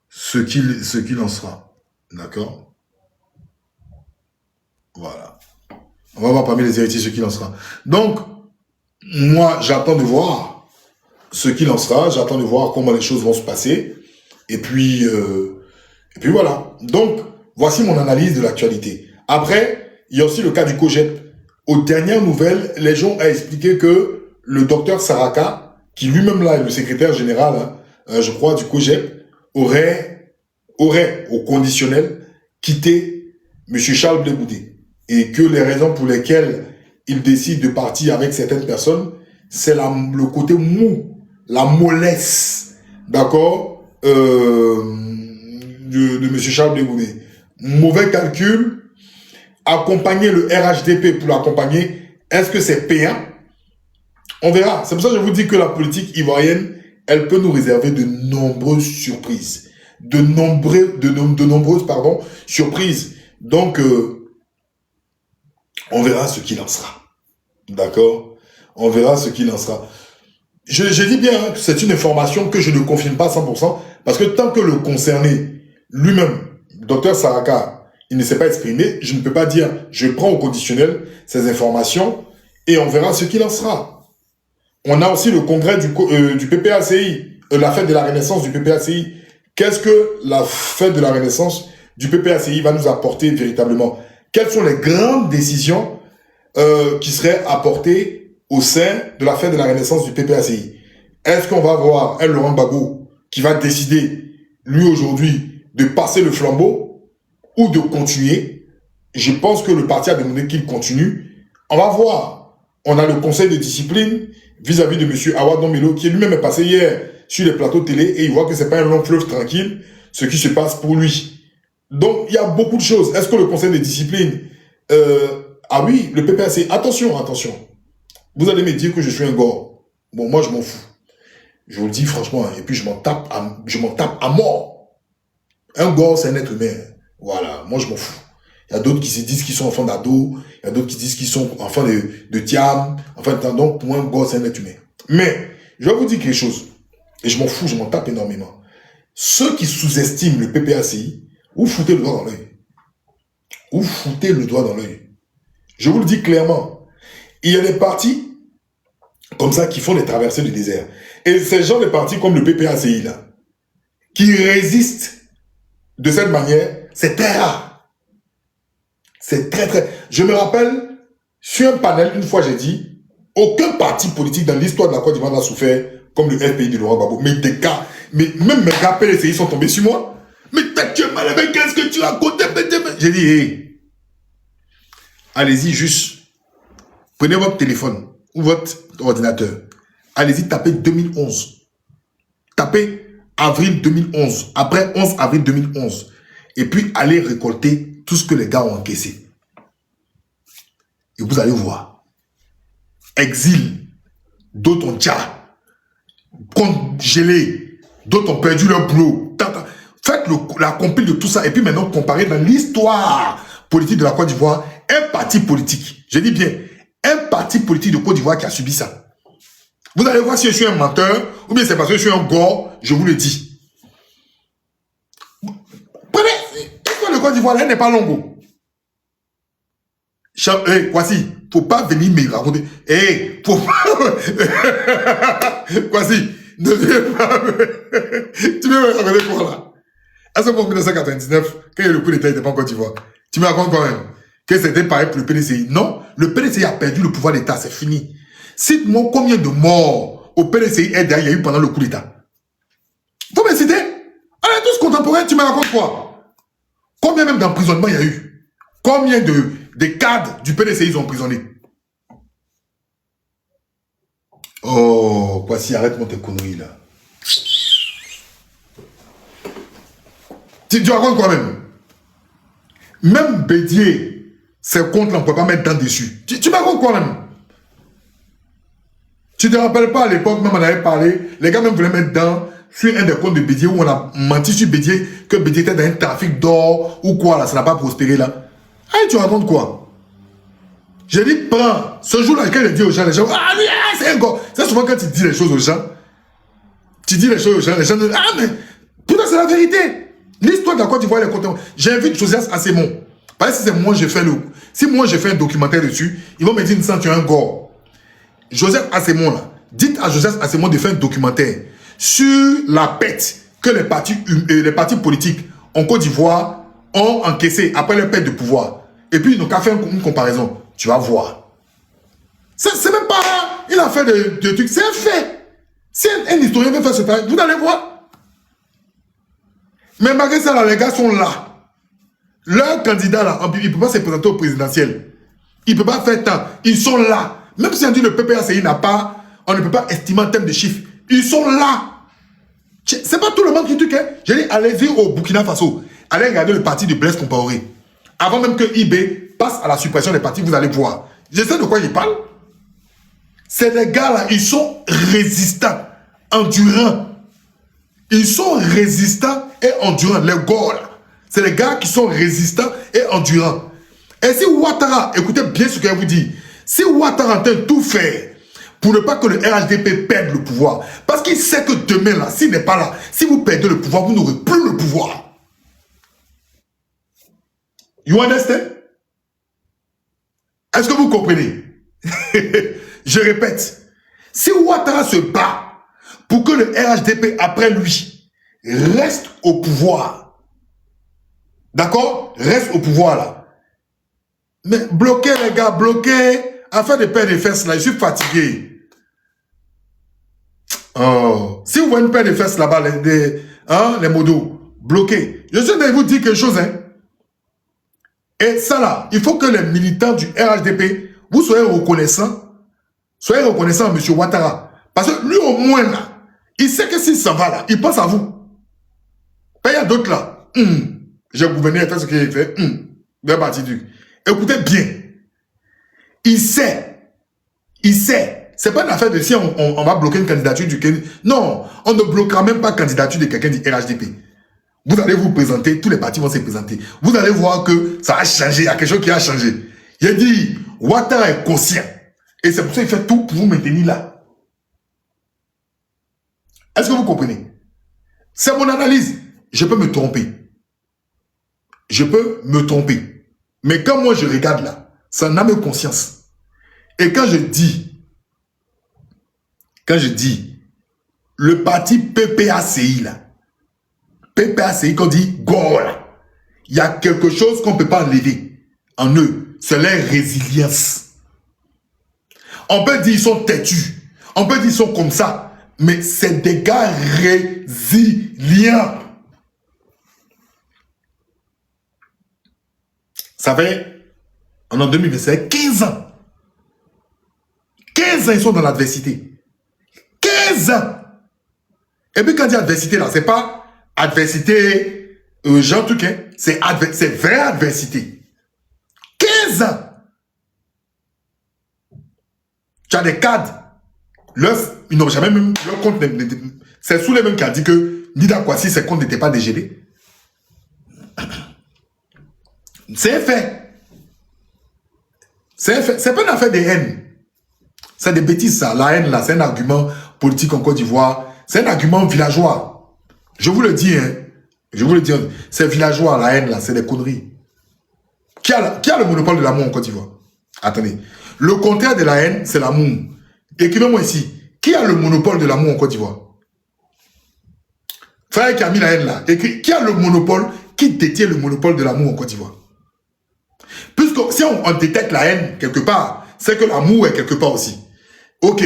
ce qu'il en sera. D'accord? Voilà. On va voir parmi les héritiers ce qu'il en sera. Donc, moi, j'attends de voir ce qu'il en sera. J'attends de voir comment les choses vont se passer. Et puis voilà. Donc, voici mon analyse de l'actualité. Après, il y a aussi le cas du COGEP. Aux dernières nouvelles, les gens ont expliqué que le docteur Saraka, qui lui-même là est le secrétaire général, je crois, du COGEP, aurait, au conditionnel, quitté M. Charles Blé Goudé. Et que les raisons pour lesquelles il décide de partir avec certaines personnes, c'est le côté mou, la mollesse, d'accord, de M. Charles Blé Goudé. Mauvais calcul. Accompagner le RHDP pour l'accompagner, est-ce que c'est payant? On verra. C'est pour ça que je vous dis que la politique ivoirienne, elle peut nous réserver de nombreuses surprises. De nombreuses surprises. Donc, on verra ce qu'il en sera. D'accord? On verra ce qu'il en sera. Je dis bien, hein, c'est une information que je ne confirme pas à 100%, parce que tant que le concerné, lui-même, Dr Saraka, il ne s'est pas exprimé, je ne peux pas dire, je prends au conditionnel ces informations et on verra ce qu'il en sera. On a aussi le congrès du PPACI, la fête de la Renaissance du PPACI. Qu'est-ce que la fête de la Renaissance du PPACI va nous apporter véritablement? Quelles sont les grandes décisions qui seraient apportées au sein de la fête de la Renaissance du PPACI? Est-ce qu'on va voir un Laurent Gbagbo qui va décider, lui aujourd'hui, de passer le flambeau ou de continuer? Je pense que le parti a demandé qu'il continue. On va voir. On a le conseil de discipline vis-à-vis de M. Awadon Melo qui lui-même est passé hier sur les plateaux télé et il voit que c'est pas un long fleuve tranquille ce qui se passe pour lui. Donc, il y a beaucoup de choses. Est-ce que le conseil de discipline... ah oui, le PPAC... Attention. Vous allez me dire que je suis un gore. Bon, moi, je m'en fous. Je vous le dis franchement. Et puis, je m'en tape à mort. Un gore, c'est un être humain. Voilà, moi je m'en fous. Il y a d'autres qui se disent qu'ils sont enfants d'ado, il y a d'autres qui disent qu'ils sont enfants de Thiam. Enfin, donc pour moi, un gosse, c'est un être humain. Mais, je vais vous dire quelque chose, et je m'en fous, je m'en tape énormément. Ceux qui sous-estiment le PPACI, vous foutez le doigt dans l'œil. Vous foutez le doigt dans l'œil. Je vous le dis clairement. Il y a des partis comme ça qui font des traversées du désert. Et ces gens des partis comme le PPACI là, qui résistent de cette manière, c'est très rare. C'est très. Je me rappelle, sur un panel, une fois j'ai dit, aucun parti politique dans l'histoire de la Côte d'Ivoire n'a souffert comme le FPI de Laurent Gbagbo. Mais même mes gars PLCI sont tombés sur moi. Mais tu es mal avec, qu'est-ce que tu racontes? J'ai dit, hey, allez-y juste, prenez votre téléphone ou votre ordinateur. Allez-y, tapez 2011. Tapez avril 2011, après 11 avril 2011, et puis allez récolter tout ce que les gars ont encaissé. Et vous allez voir. Exil, d'autres ont tcha, congelé, d'autres ont perdu leur boulot. Faites la compile de tout ça et puis maintenant comparez dans l'histoire politique de la Côte d'Ivoire un parti politique. Je dis bien, un parti politique de Côte d'Ivoire qui a subi ça. Vous allez voir si je suis un menteur ou bien c'est parce que je suis un gore, je vous le dis. Prenez, l'histoire de Côte d'Ivoire, elle n'est pas longue. Voici, faut pas venir me raconter. Faut pas. Voici, ne viens pas. Tu me raconter quoi là? À ce moment 1999, quand le coup d'État n'était pas en Côte d'Ivoire, tu me racontes quand même que c'était pareil pour le PDCI. Non, le PDCI a perdu le pouvoir d'État, c'est fini. Cite-moi combien de morts au PDCI il y a eu pendant le coup d'État. Faut me citer. On est tous contemporains, tu me racontes quoi? Combien même d'emprisonnements il y a eu? Combien des cadres du PDCI ils ont emprisonnés? Oh, voici, arrête-moi tes conneries là. Tu racontes quoi même? Même Bédier, ses comptes là, on ne peut pas mettre dents dessus. Tu me racontes quoi même? Tu ne te rappelles pas à l'époque, même on avait parlé, les gars même voulaient mettre dents sur un des comptes de Bédier où on a menti sur Bédier, que Bédier était dans un trafic d'or ou quoi là, ça n'a pas prospéré là. Ah, tu racontes quoi? J'ai dit, prends. Ce jour-là, quand je dis aux gens, ah lui, c'est un gars. C'est souvent quand tu dis les choses aux gens, tu dis les choses aux gens, les gens disent, ah mais, putain, c'est la vérité. L'histoire de la Côte d'Ivoire, les côtés. J'invite Josias Assemon. Parce que si c'est moi, si moi j'ai fait un documentaire dessus, ils vont me dire, tu es un gars. Joseph Assemon, là, dites à Joseph Assemon de faire un documentaire sur la pète que les partis politiques en Côte d'Ivoire ont encaissé après leur perte de pouvoir. Et puis, ils n'ont qu'à faire une comparaison. Tu vas voir. C'est même pas une affaire de trucs. C'est un fait. Si un historien veut faire ce travail, vous allez voir. Mais malgré ça, là, les gars sont là. Leur candidat, là, il ne peut pas se présenter au présidentiel. Il ne peut pas faire tant. Ils sont là. Même si on dit le PPACI n'a pas, on ne peut pas estimer en termes de chiffres. Ils sont là. C'est pas tout le monde qui truc. Hein. J'ai dit, allez-y au Burkina Faso. Allez regarder le parti de Blaise Compaoré. Avant même que IB passe à la suppression des partis, vous allez voir. Je sais de quoi il parle. Ces gars-là, ils sont résistants, endurants. Ils sont résistants et endurants. Les gars, là, c'est les gars qui sont résistants et endurants. Et si Ouattara, écoutez bien ce que je vous dis, si Ouattara entend tout faire pour ne pas que le RHDP perde le pouvoir, parce qu'il sait que demain, là, s'il n'est pas là, si vous perdez le pouvoir, vous n'aurez plus le pouvoir. You understand? Est-ce que vous comprenez? Je répète, si Ouattara se bat pour que le RHDP, après lui, reste au pouvoir, d'accord? Reste au pouvoir, là. Mais bloquez, les gars, bloquez, afin de perdre les fesses, là, je suis fatigué. Oh. Si vous voyez une paire de fesses là-bas, les modos, bloquez. Je suis en train de vous dire quelque chose, hein. Et ça là, il faut que les militants du RHDP, vous soyez reconnaissants à M. Ouattara. Parce que lui au moins là, il sait que s'il s'en va là, il pense à vous. Il y a d'autres là, j'ai gouverné, fait ce qu'il a fait, écoutez bien, il sait, c'est pas une affaire de si on va bloquer une candidature du Kenya. Non, on ne bloquera même pas la candidature de quelqu'un du RHDP. Vous allez vous présenter, tous les partis vont se présenter. Vous allez voir que ça a changé, il y a quelque chose qui a changé. Il a dit, Ouattara est conscient. Et c'est pour ça qu'il fait tout pour vous maintenir là. Est-ce que vous comprenez? C'est mon analyse. Je peux me tromper. Je peux me tromper. Mais quand moi je regarde là, ça n'a même conscience. Et quand je dis, le parti PPACI là, PPACI, qu'on dit go là, il y a quelque chose qu'on ne peut pas enlever en eux. C'est leur résilience. On peut dire ils sont têtus. On peut dire ils sont comme ça. Mais c'est des gars résilients. Ça fait, en 2025, 15 ans. 15 ans, ils sont dans l'adversité. 15 ans. Et puis quand il dit adversité, là, c'est pas adversité, genre truc, hein. C'est vraie adversité. 15 ans. Tu as des cadres. Ils n'ont jamais même, leur compte, c'est sous les mêmes qui a dit que Nida Kwasi, ses comptes n'étaient pas dégelés. C'est un fait. C'est un fait. C'est pas une affaire de haine. C'est des bêtises, ça. La haine, là, c'est un argument politique en Côte d'Ivoire. C'est un argument villageois. Je vous le dis, hein. Je vous le dis. C'est villageois, la haine, là. C'est des conneries. Qui a le monopole de l'amour en Côte d'Ivoire? Attendez. Le contraire de la haine, c'est l'amour. Écrivez-moi ici. Qui a le monopole de l'amour en Côte d'Ivoire? Frère qui a mis la haine là. Écrit. Qui a le monopole? Qui détient le monopole de l'amour en Côte d'Ivoire? Puisque si on détecte la haine quelque part, c'est que l'amour est quelque part aussi. Ok.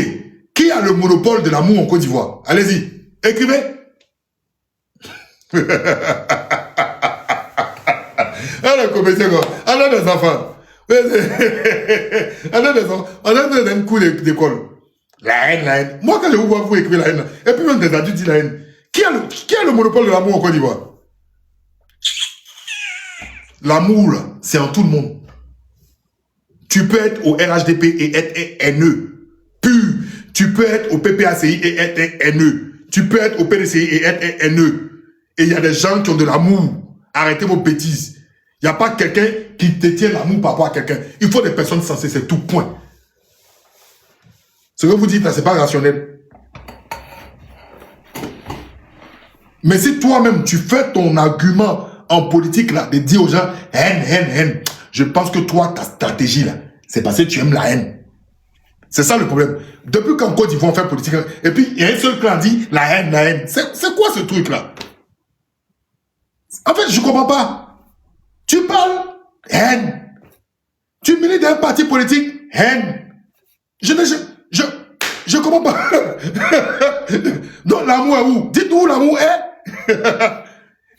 Qui a le monopole de l'amour en Côte d'Ivoire? Allez-y. Écrivez. Alors, comédien, on a des enfants. On a des enfants. On a un coup d'école. La haine. Moi, quand je vous vois, vous écrivez la haine. Et puis même des adultes disent la haine. Qui a le monopole de l'amour en Côte d'Ivoire? L'amour, c'est en tout le monde. Tu peux être au RHDP et être haineux. Pur. Tu peux être au PPACI et être haineux. Tu peux être au PDCI et être haineux. Et il y a des gens qui ont de l'amour. Arrêtez vos bêtises. Il n'y a pas quelqu'un qui détient l'amour par rapport à quelqu'un. Il faut des personnes sensées, c'est tout, point. Ce que vous dites là, c'est pas rationnel. Mais si toi-même, tu fais ton argument en politique là, de dire aux gens, haine, je pense que toi, ta stratégie là, c'est parce que tu aimes la haine. C'est ça le problème. Depuis qu'en Côte d'Ivoire on fait politique, et puis il y a un seul clan dit, la haine. C'est quoi ce truc là? En fait, je comprends pas. Tu parles, haine. Tu milites d'un parti politique, haine. Je comprends pas. Donc l'amour est où? Dites-nous où l'amour est.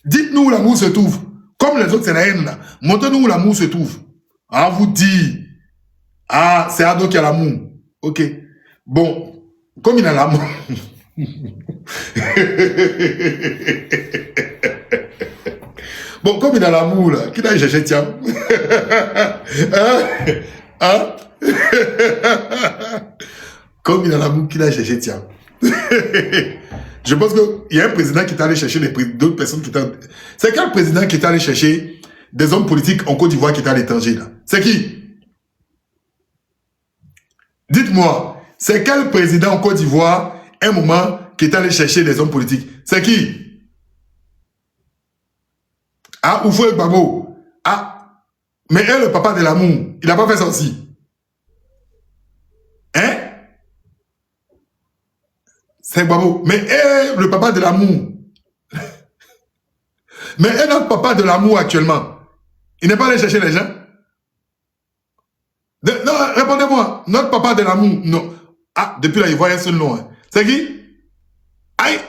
Dites-nous où l'amour se trouve. Comme les autres, c'est la haine là. Montrez-nous où l'amour se trouve. On vous dit. Ah, c'est Ado qui a l'amour. Ok. Bon, comme il a l'amour. Bon, comme il a l'amour là, qu'il a cherché tiens. Hein? Comme il a l'amour qu'il a cherché tiens. Je pense qu'il y a un président qui est allé chercher d'autres personnes qui étaient... C'est quel président qui est allé chercher des hommes politiques en Côte d'Ivoire qui étaient à l'étranger là? C'est qui? Dites-moi, c'est quel président en Côte d'Ivoire, un moment, qui est allé chercher des hommes politiques? C'est qui? Ah, Oufoué Gbagbo. Ah, mais le papa de l'amour, il n'a pas fait ça aussi. Hein? C'est Gbagbo. Mais le papa de l'amour. Mais notre papa de l'amour actuellement, il n'est pas allé chercher les gens? Non, répondez-moi. Notre papa de l'amour, non. Ah, depuis là, il voit un seul nom. Hein. C'est qui? Aïe.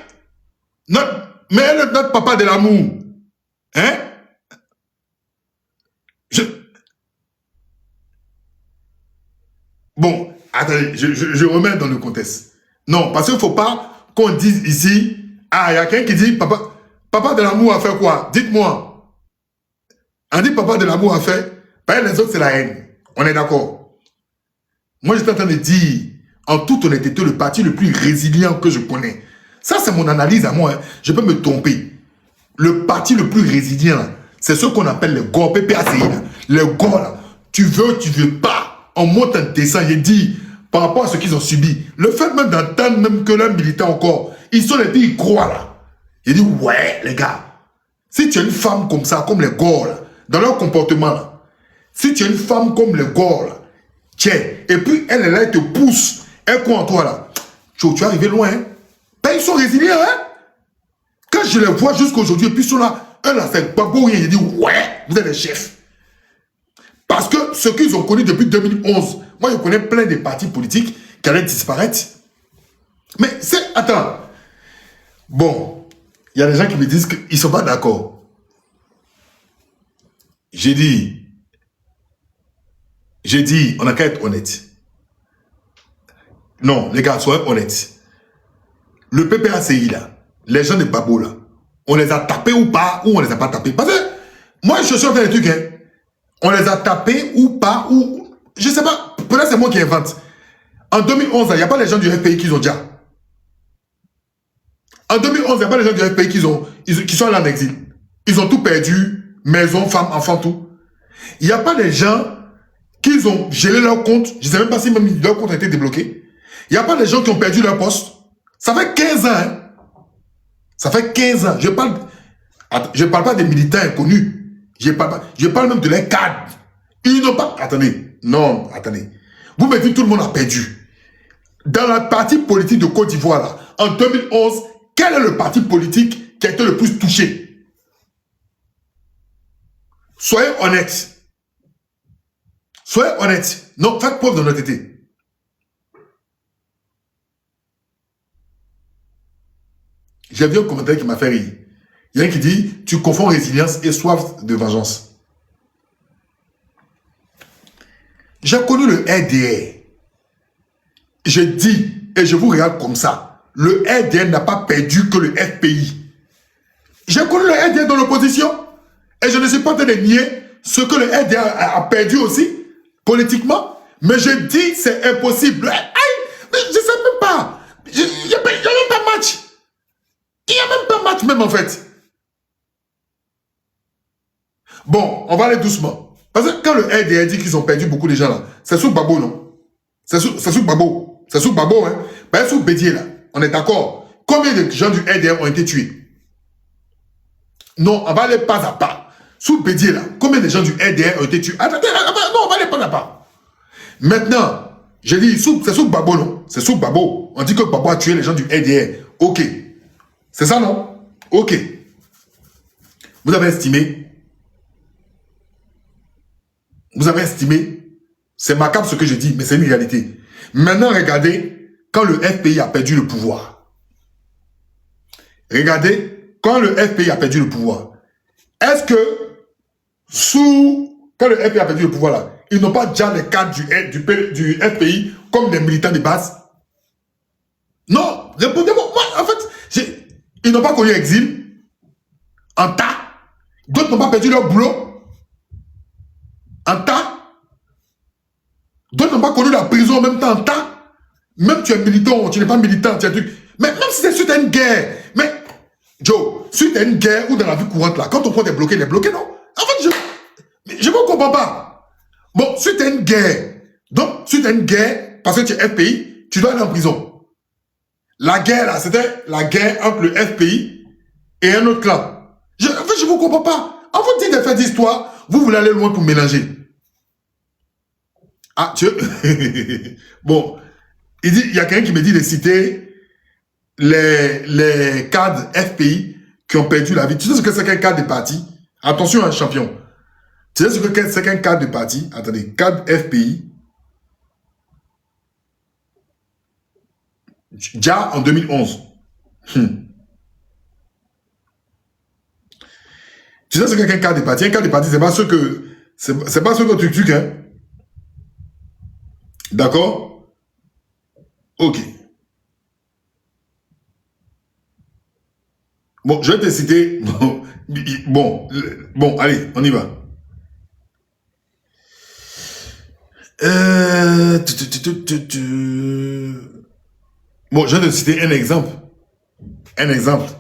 Notre papa de l'amour. Hein? Bon, attendez, je remets dans le contexte. Non, parce qu'il ne faut pas qu'on dise ici, ah, il y a quelqu'un qui dit, papa de l'amour a fait quoi? Dites-moi. On dit papa de l'amour a fait, les autres c'est la haine. On est d'accord. Moi, j'étais en train de dire, en toute honnêteté, le parti le plus résilient que je connais. Ça, c'est mon analyse à moi. Hein. Je peux me tromper. Le parti le plus résilient, c'est ce qu'on appelle les GOR, PPACI. Les GOR, là. Tu veux pas. On monte un dessin, j'ai dit, par rapport à ce qu'ils ont subi. Le fait même d'entendre même que leurs militants encore, ils sont les pays, ils croient là. J'ai dit, ouais, les gars, si tu es une femme comme ça, comme les GOR, là, dans leur comportement, là, si tu es une femme comme les GOR, là, tiens, et puis elle est là, elle te pousse, elle croit en toi là, tu es arrivé loin, hein? Ben, ils sont résilients, hein? Quand je les vois jusqu'aujourd'hui, et puis ils sont là, un là, c'est Gbagbo, il dit, ouais, vous êtes les chefs. Parce que ce qu'ils ont connu depuis 2011, moi je connais plein de partis politiques qui allaient disparaître. Mais c'est... Attends. Bon, il y a des gens qui me disent qu'ils ne sont pas d'accord. J'ai dit, on n'a qu'à être honnête. Non, les gars, soyez honnêtes. Le PPACI là, les gens de Babo, là, on les a tapés ou pas, ou on les a pas tapés. Parce que, moi, je suis en train de trucs, hein. On les a tapés ou pas, ou... Je sais pas, peut-être c'est moi qui invente. En 2011, il n'y a pas les gens du FPI qui ont déjà. En 2011, il n'y a pas les gens du FPI qui sont allés en exil. Ils ont tout perdu, maison, femme, enfant, tout. Il n'y a pas des gens qui ont gelé leur compte. Je ne sais même pas si même leur compte a été débloqué. Il n'y a pas des gens qui ont perdu leur poste. Ça fait 15 ans. Hein. Ça fait 15 ans. Je parle pas des militants inconnus. Je parle même de leurs cadres. Ils n'ont pas... Attendez. Non, attendez. Vous me dites tout le monde a perdu. Dans la partie politique de Côte d'Ivoire, là, en 2011, quel est le parti politique qui a été le plus touché? Soyez honnêtes. Soyez honnêtes. Non, faites preuve d'honnêteté. J'ai vu un commentaire qui m'a fait rire. Il y a un qui dit, tu confonds résilience et soif de vengeance. J'ai connu le RDR. Je dis, et je vous regarde comme ça, le RDR n'a pas perdu que le FPI. J'ai connu le RDR dans l'opposition, et je ne suis pas en train de nier ce que le RDR a perdu aussi, politiquement, mais je dis, c'est impossible. Mais je ne sais même pas. Il n'y a même pas match. Il n'y a même pas match même en fait. Bon, on va aller doucement. Parce que quand le RDR dit qu'ils ont perdu beaucoup de gens là, c'est sous Babo, non? C'est sous Babo. C'est sous Babo, hein? Pas sous Bédier là. On est d'accord. Combien de gens du RDR ont été tués? Non, on va aller pas à pas. Sous Bédier là, combien de gens du RDR ont été tués? Attendez, non, on va aller pas à pas. Maintenant, j'ai dit, c'est sous Babo, non? C'est sous Babo. On dit que Babo a tué les gens du RDR. Ok. C'est ça, non? Ok. Vous avez estimé. Vous avez estimé. C'est macabre ce que je dis, mais c'est une réalité. Maintenant, regardez quand le FPI a perdu le pouvoir. Regardez quand le FPI a perdu le pouvoir. Est-ce que quand le FPI a perdu le pouvoir là, ils n'ont pas déjà les cadres du FPI comme des militants de base? Non, répondez-moi. Moi, en fait, ils n'ont pas connu l'exil en tas. D'autres n'ont pas perdu leur boulot en tas. D'autres n'ont pas connu la prison en même temps en tas. Même tu es militant, tu n'es pas militant, tu es un truc. Mais même si c'est suite à une guerre. Mais, Joe, suite à une guerre ou dans la vie courante là, quand on prend des bloqués, les bloqués, non? En fait, je ne comprends pas. Bon, suite à une guerre. Donc, suite à une guerre, parce que tu es FPI, tu dois aller en prison. La guerre là, c'était la guerre entre le FPI et un autre clan. En fait, je ne vous comprends pas. En vous dites des faits d'histoire, vous voulez aller loin pour mélanger. Ah, bon, il y a quelqu'un qui me dit de citer les cadres FPI qui ont perdu la vie. Tu sais ce que c'est qu'un cadre de parti? Attention, un champion. Tu sais ce que c'est qu'un cadre de parti? Attendez, cadre FPI. Déjà en 2011. Tu sais ce qu'est un cadre de parti? Un cadre de parti, c'est pas ce que tu tues, hein? D'accord? Ok. Bon, je vais te citer. Bon, allez, on y va. Bon, je vais te citer un exemple. Un exemple.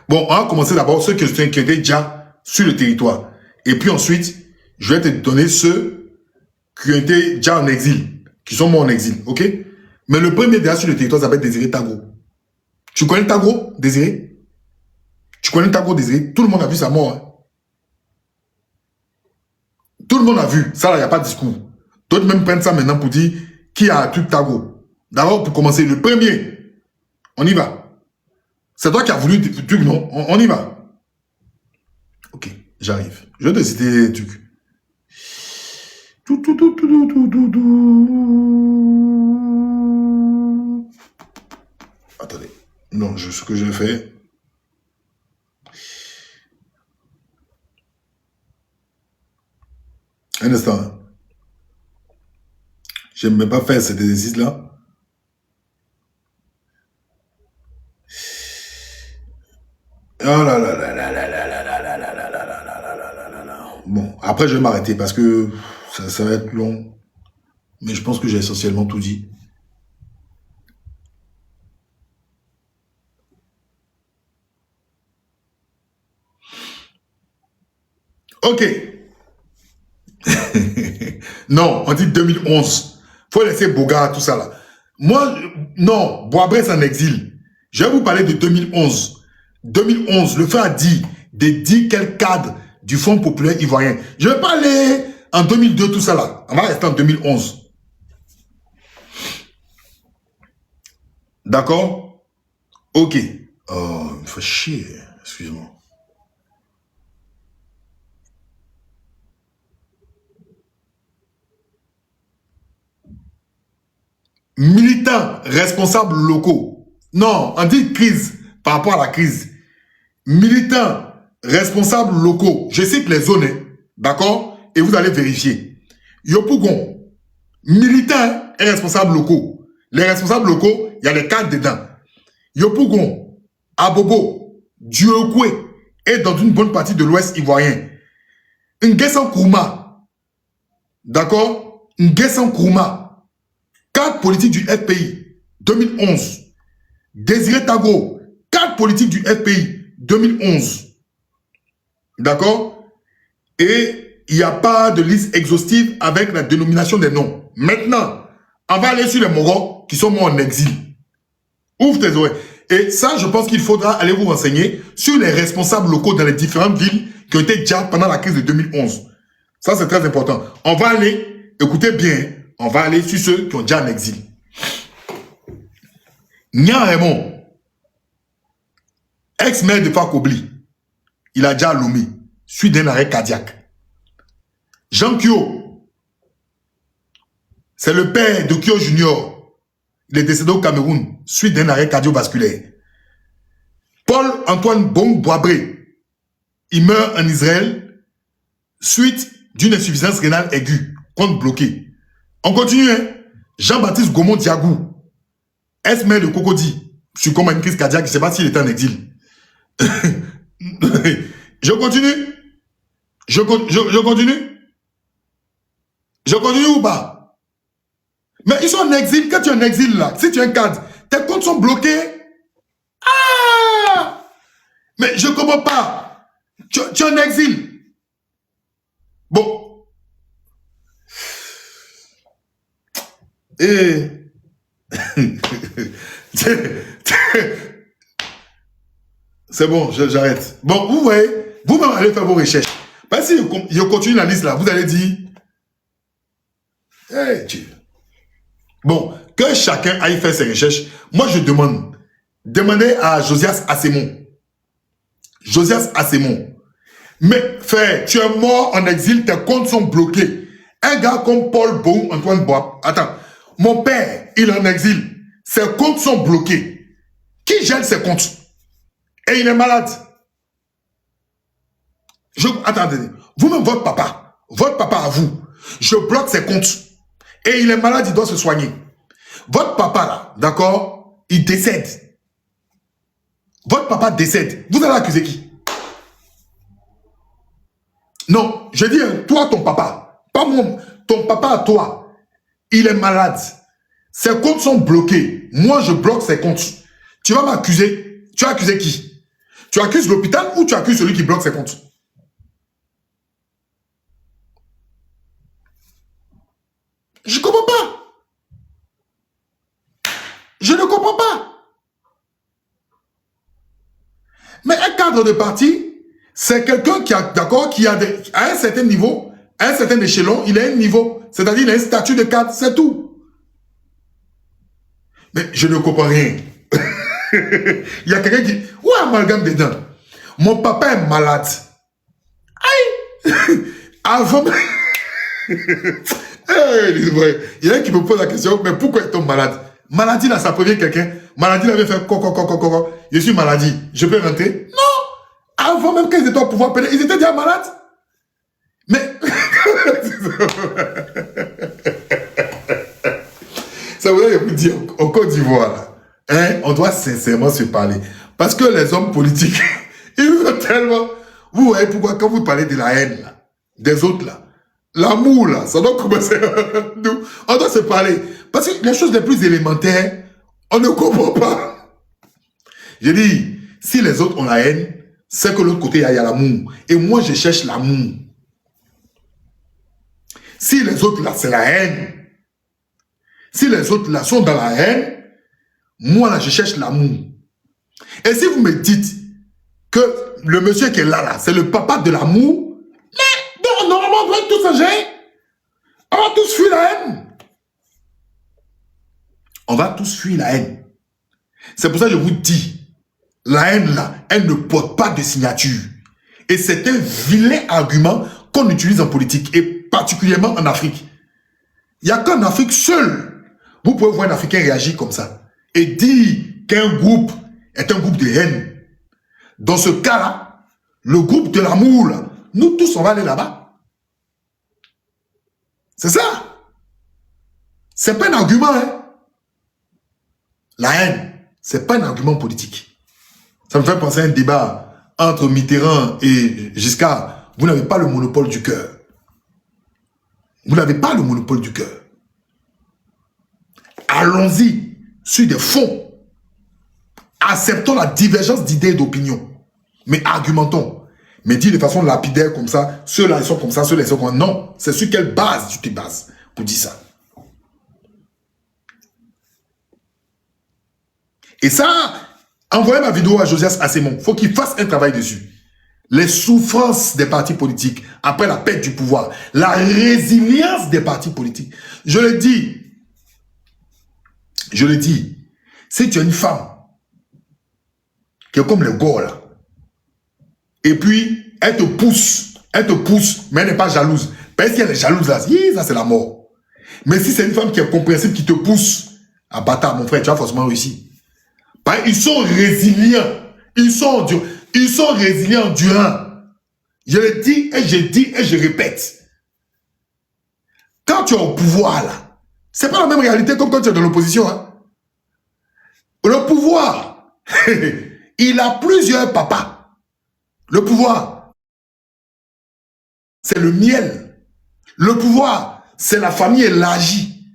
Bon, on va commencer d'abord ceux qui étaient déjà sur le territoire. Et puis ensuite, je vais te donner ceux qui ont été déjà en exil, qui sont morts en exil, ok? Mais le premier déjà sur le territoire s'appelle Désiré Tagro. Tu connais Tagro, Désiré? Tu connais Tagro, Désiré? Tout le monde a vu sa mort. Hein? Tout le monde a vu. Ça, là, il n'y a pas de discours. D'autres même prennent ça maintenant pour dire qui a un truc Tagro. D'abord, pour commencer, le premier. On y va. C'est toi qui as voulu le truc, non? On y va. Ok, j'arrive. Je vais te citer les trucs. Attendez. Non, ce que je fais. Un instant. Je n'aime même pas faire cet exercice-là. Oh là là là là là là là là là là là là là là là là là. Bon, après je vais m'arrêter parce que ça va être long. Mais je pense que j'ai essentiellement tout dit. Ok. Non, on dit 2011. Faut laisser Boga, tout ça là. Moi, non, Boabré c'est en exil. Je vais vous parler de 2011. 2011, le fait a dit des 10 quel cadre du Fonds populaire ivoirien. Je vais pas aller en 2002, tout ça là. On va rester en 2011. D'accord? Ok. Oh, il me fait chier. Excuse-moi. Militants, responsables locaux. Non, on dit crise par rapport à la crise. Militants, responsables locaux. Je cite les zones, d'accord? Et vous allez vérifier. Yopougon, militants et responsables locaux. Les responsables locaux, il y a les cadres dedans. Yopougon, Abobo, Diokwe et dans une bonne partie de l'Ouest ivoirien. Nguessan Kourma, d'accord? Nguessan Kourma. Cadre politique du FPI, 2011. Désiré Tago, cadre politique du FPI, 2011. D'accord? Et il n'y a pas de liste exhaustive avec la dénomination des noms. Maintenant, on va aller sur les Mogos qui sont morts en exil. Ouvre tes oreilles. Et ça, je pense qu'il faudra aller vous renseigner sur les responsables locaux dans les différentes villes qui ont été déjà pendant la crise de 2011. Ça, c'est très important. On va aller, écoutez bien, on va aller sur ceux qui ont déjà en exil. Nya Raymond, ex-maire de Fakobli, il a déjà Lomé, suite d'un arrêt cardiaque. Jean Kyo, c'est le père de Kyo Junior, il est décédé au Cameroun, suite d'un arrêt cardiovasculaire. Paul-Antoine Boabré, il meurt en Israël, suite d'une insuffisance rénale aiguë, compte bloqué. On continue, hein? Jean-Baptiste Gaumont Diagou, ex-maire de Cocody, succombe à une crise cardiaque, je ne sais pas s'il était en exil. Je continue? Je continue? Je continue ou pas? Mais ils sont en exil. Quand tu es en exil là, si tu es un cadre, tes comptes sont bloqués. Ah! Mais je ne comprends pas. Tu es en exil. Bon. Et c'est bon, j'arrête. Bon, vous voyez, vous-même allez faire vos recherches. Parce que si je continue la liste là, vous allez dire, hey, Dieu. Bon, que chacun aille faire ses recherches. Moi, je demandez à Josias Assemon. Josias Assemon. Mais, frère, tu es mort en exil, tes comptes sont bloqués. Un gars comme Paul Bon, Antoine Boab. Attends. Mon père, il est en exil. Ses comptes sont bloqués. Qui gère ses comptes? Et il est malade. Attendez. Vous-même, votre papa à vous, je bloque ses comptes. Et il est malade, il doit se soigner. Votre papa, là, d'accord, il décède. Votre papa décède. Vous allez accuser qui? Non, je dis, toi, ton papa. Pas moi. Ton papa à toi. Il est malade. Ses comptes sont bloqués. Moi, je bloque ses comptes. Tu vas m'accuser. Tu as accusé qui? Tu accuses l'hôpital ou tu accuses celui qui bloque ses comptes? Je ne comprends pas. Je ne comprends pas. Mais un cadre de parti, c'est quelqu'un qui a, d'accord, qui a à un certain niveau, à un certain échelon, il a un niveau. C'est-à-dire, il a un statut de cadre, c'est tout. Mais je ne comprends rien. Il y a quelqu'un qui... Où est amalgame dedans? Mon papa est malade. Aïe! Avant... Il y en a qui me pose la question, mais pourquoi est-on malade? Maladie là, ça prévient quelqu'un. Maladie là, avait fait coco. Je suis maladie. Je peux rentrer? Non! Avant même qu'ils étaient au pouvoir, ils étaient déjà malades. Mais... Ça voudrait dire, en Côte d'Ivoire, hein, on doit sincèrement se parler. Parce que les hommes politiques, ils tellement... Vous voyez pourquoi quand vous parlez de la haine, là, des autres, là, l'amour, là, ça doit commencer... On doit se parler. Parce que les choses les plus élémentaires, on ne comprend pas. J'ai dit, si les autres ont la haine, c'est que l'autre côté, il y a l'amour. Et moi, je cherche l'amour. Si les autres, là, c'est la haine. Si les autres, là, sont dans la haine, moi, là, je cherche l'amour. Et si vous me dites que le monsieur qui est là, là, c'est le papa de l'amour, mais normalement, on doit tous s'agir. On va tous fuir la haine. On va tous fuir la haine. C'est pour ça que je vous dis, la haine, là, elle ne porte pas de signature. Et c'est un vilain argument qu'on utilise en politique, et particulièrement en Afrique. Il n'y a qu'en Afrique seul, vous pouvez voir un Africain réagir comme ça, et dire qu'un groupe est un groupe de haine. Dans ce cas-là, le groupe de l'amour, là, nous tous, on va aller là-bas. C'est ça. C'est pas un argument, hein. La haine, c'est pas un argument politique. Ça me fait penser à un débat entre Mitterrand et Giscard. Vous n'avez pas le monopole du cœur. Vous n'avez pas le monopole du cœur. Allons-y sur des fonds. Acceptons la divergence d'idées et d'opinions. Mais argumentons. Mais dis de façon lapidaire comme ça, ceux-là ils sont comme ça, ceux-là ils sont comme ça. Non, c'est sur quelle base tu te bases pour dire ça. Et ça, envoyez ma vidéo à Josias Assemon. Il faut qu'il fasse un travail dessus. Les souffrances des partis politiques après la perte du pouvoir. La résilience des partis politiques. Je le dis. Je le dis. Si tu es une femme qui est comme le gars là, et puis elle te pousse, mais elle n'est pas jalouse. Parce qu'elle est jalouse là, ça c'est la mort. Mais si c'est une femme qui est compréhensible, qui te pousse, ah bâtard mon frère, tu vas forcément réussir. Ils sont résilients. Ils sont résilients, endurants. Je le dis et je répète. Quand tu es au pouvoir, là, c'est pas la même réalité comme quand tu es dans l'opposition. Hein. Le pouvoir, il a plusieurs papas. Le pouvoir, c'est le miel. Le pouvoir, c'est la famille élargie.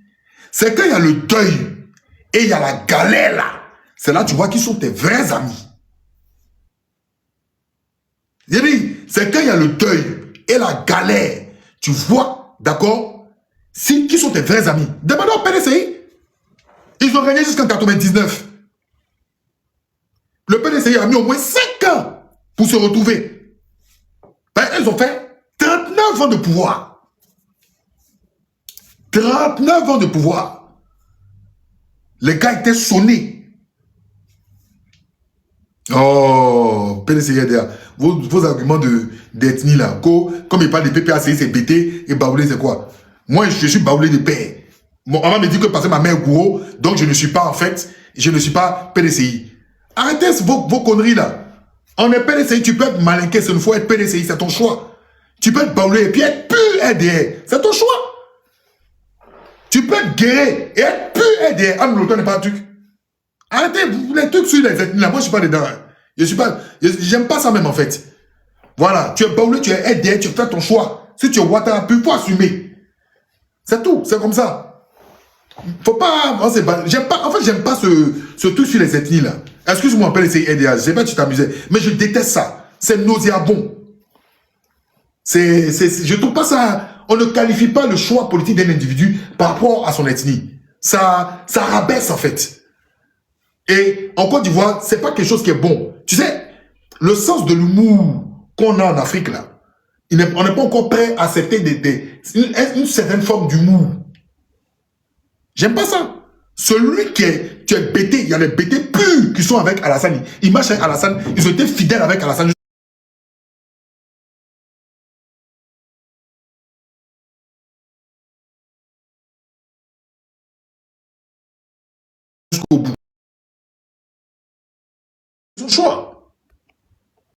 C'est quand il y a le deuil et il y a la galère, là. C'est là que tu vois qu'ils sont tes vrais amis. J'ai dit, c'est quand il y a le deuil et la galère, tu vois, d'accord, qui sont tes vrais amis. Demandez au PDCI. Ils ont régné jusqu'en 99. Le PDCI a mis au moins 5 ans pour se retrouver. Ils ont fait 39 ans de pouvoir. 39 ans de pouvoir. Les gars étaient sonnés. Oh, PDCI, vos arguments d'ethnie là, comme il parle de PPACI, c'est BT et Baoulé, c'est quoi? Moi, je suis Baoulé de père. Mon maman me dit que parce que ma mère est gourou, donc je ne suis pas en fait, je ne suis pas PDCI. Arrêtez vos conneries là. On est PDCI, tu peux être malinqué, c'est une fois être PDCI, c'est ton choix. Tu peux être Baoulé et puis être pur RDR, c'est ton choix. Tu peux être guéri et être pur RDR. Ah, l'autre n'est pas un truc. Arrêtez les trucs sur les ethnies là, moi je suis pas dedans. Hein. J'aime pas ça même en fait. Voilà, tu es Baoulé, tu es RDR, tu fais ton choix. Si tu es Ouattara, il faut assumer. C'est tout, c'est comme ça. Faut pas, j'aime pas, en fait j'aime pas ce truc sur les ethnies là. Excuse-moi, appelle les RDA, je sais pas si tu t'amusais, mais je déteste ça. C'est nauséabond. Je trouve pas ça, on ne qualifie pas le choix politique d'un individu par rapport à son ethnie. Ça rabaisse en fait. Et en Côte d'Ivoire, c'est pas quelque chose qui est bon. Tu sais, le sens de l'humour qu'on a en Afrique, là, on n'est pas encore prêt à accepter une certaine forme d'humour. J'aime pas ça. Celui tu es bêté, il y a les bêtés purs qui sont avec Alassane. Ils marchent avec Alassane, ils ont été fidèles avec Alassane. Jusqu'au bout. Son choix.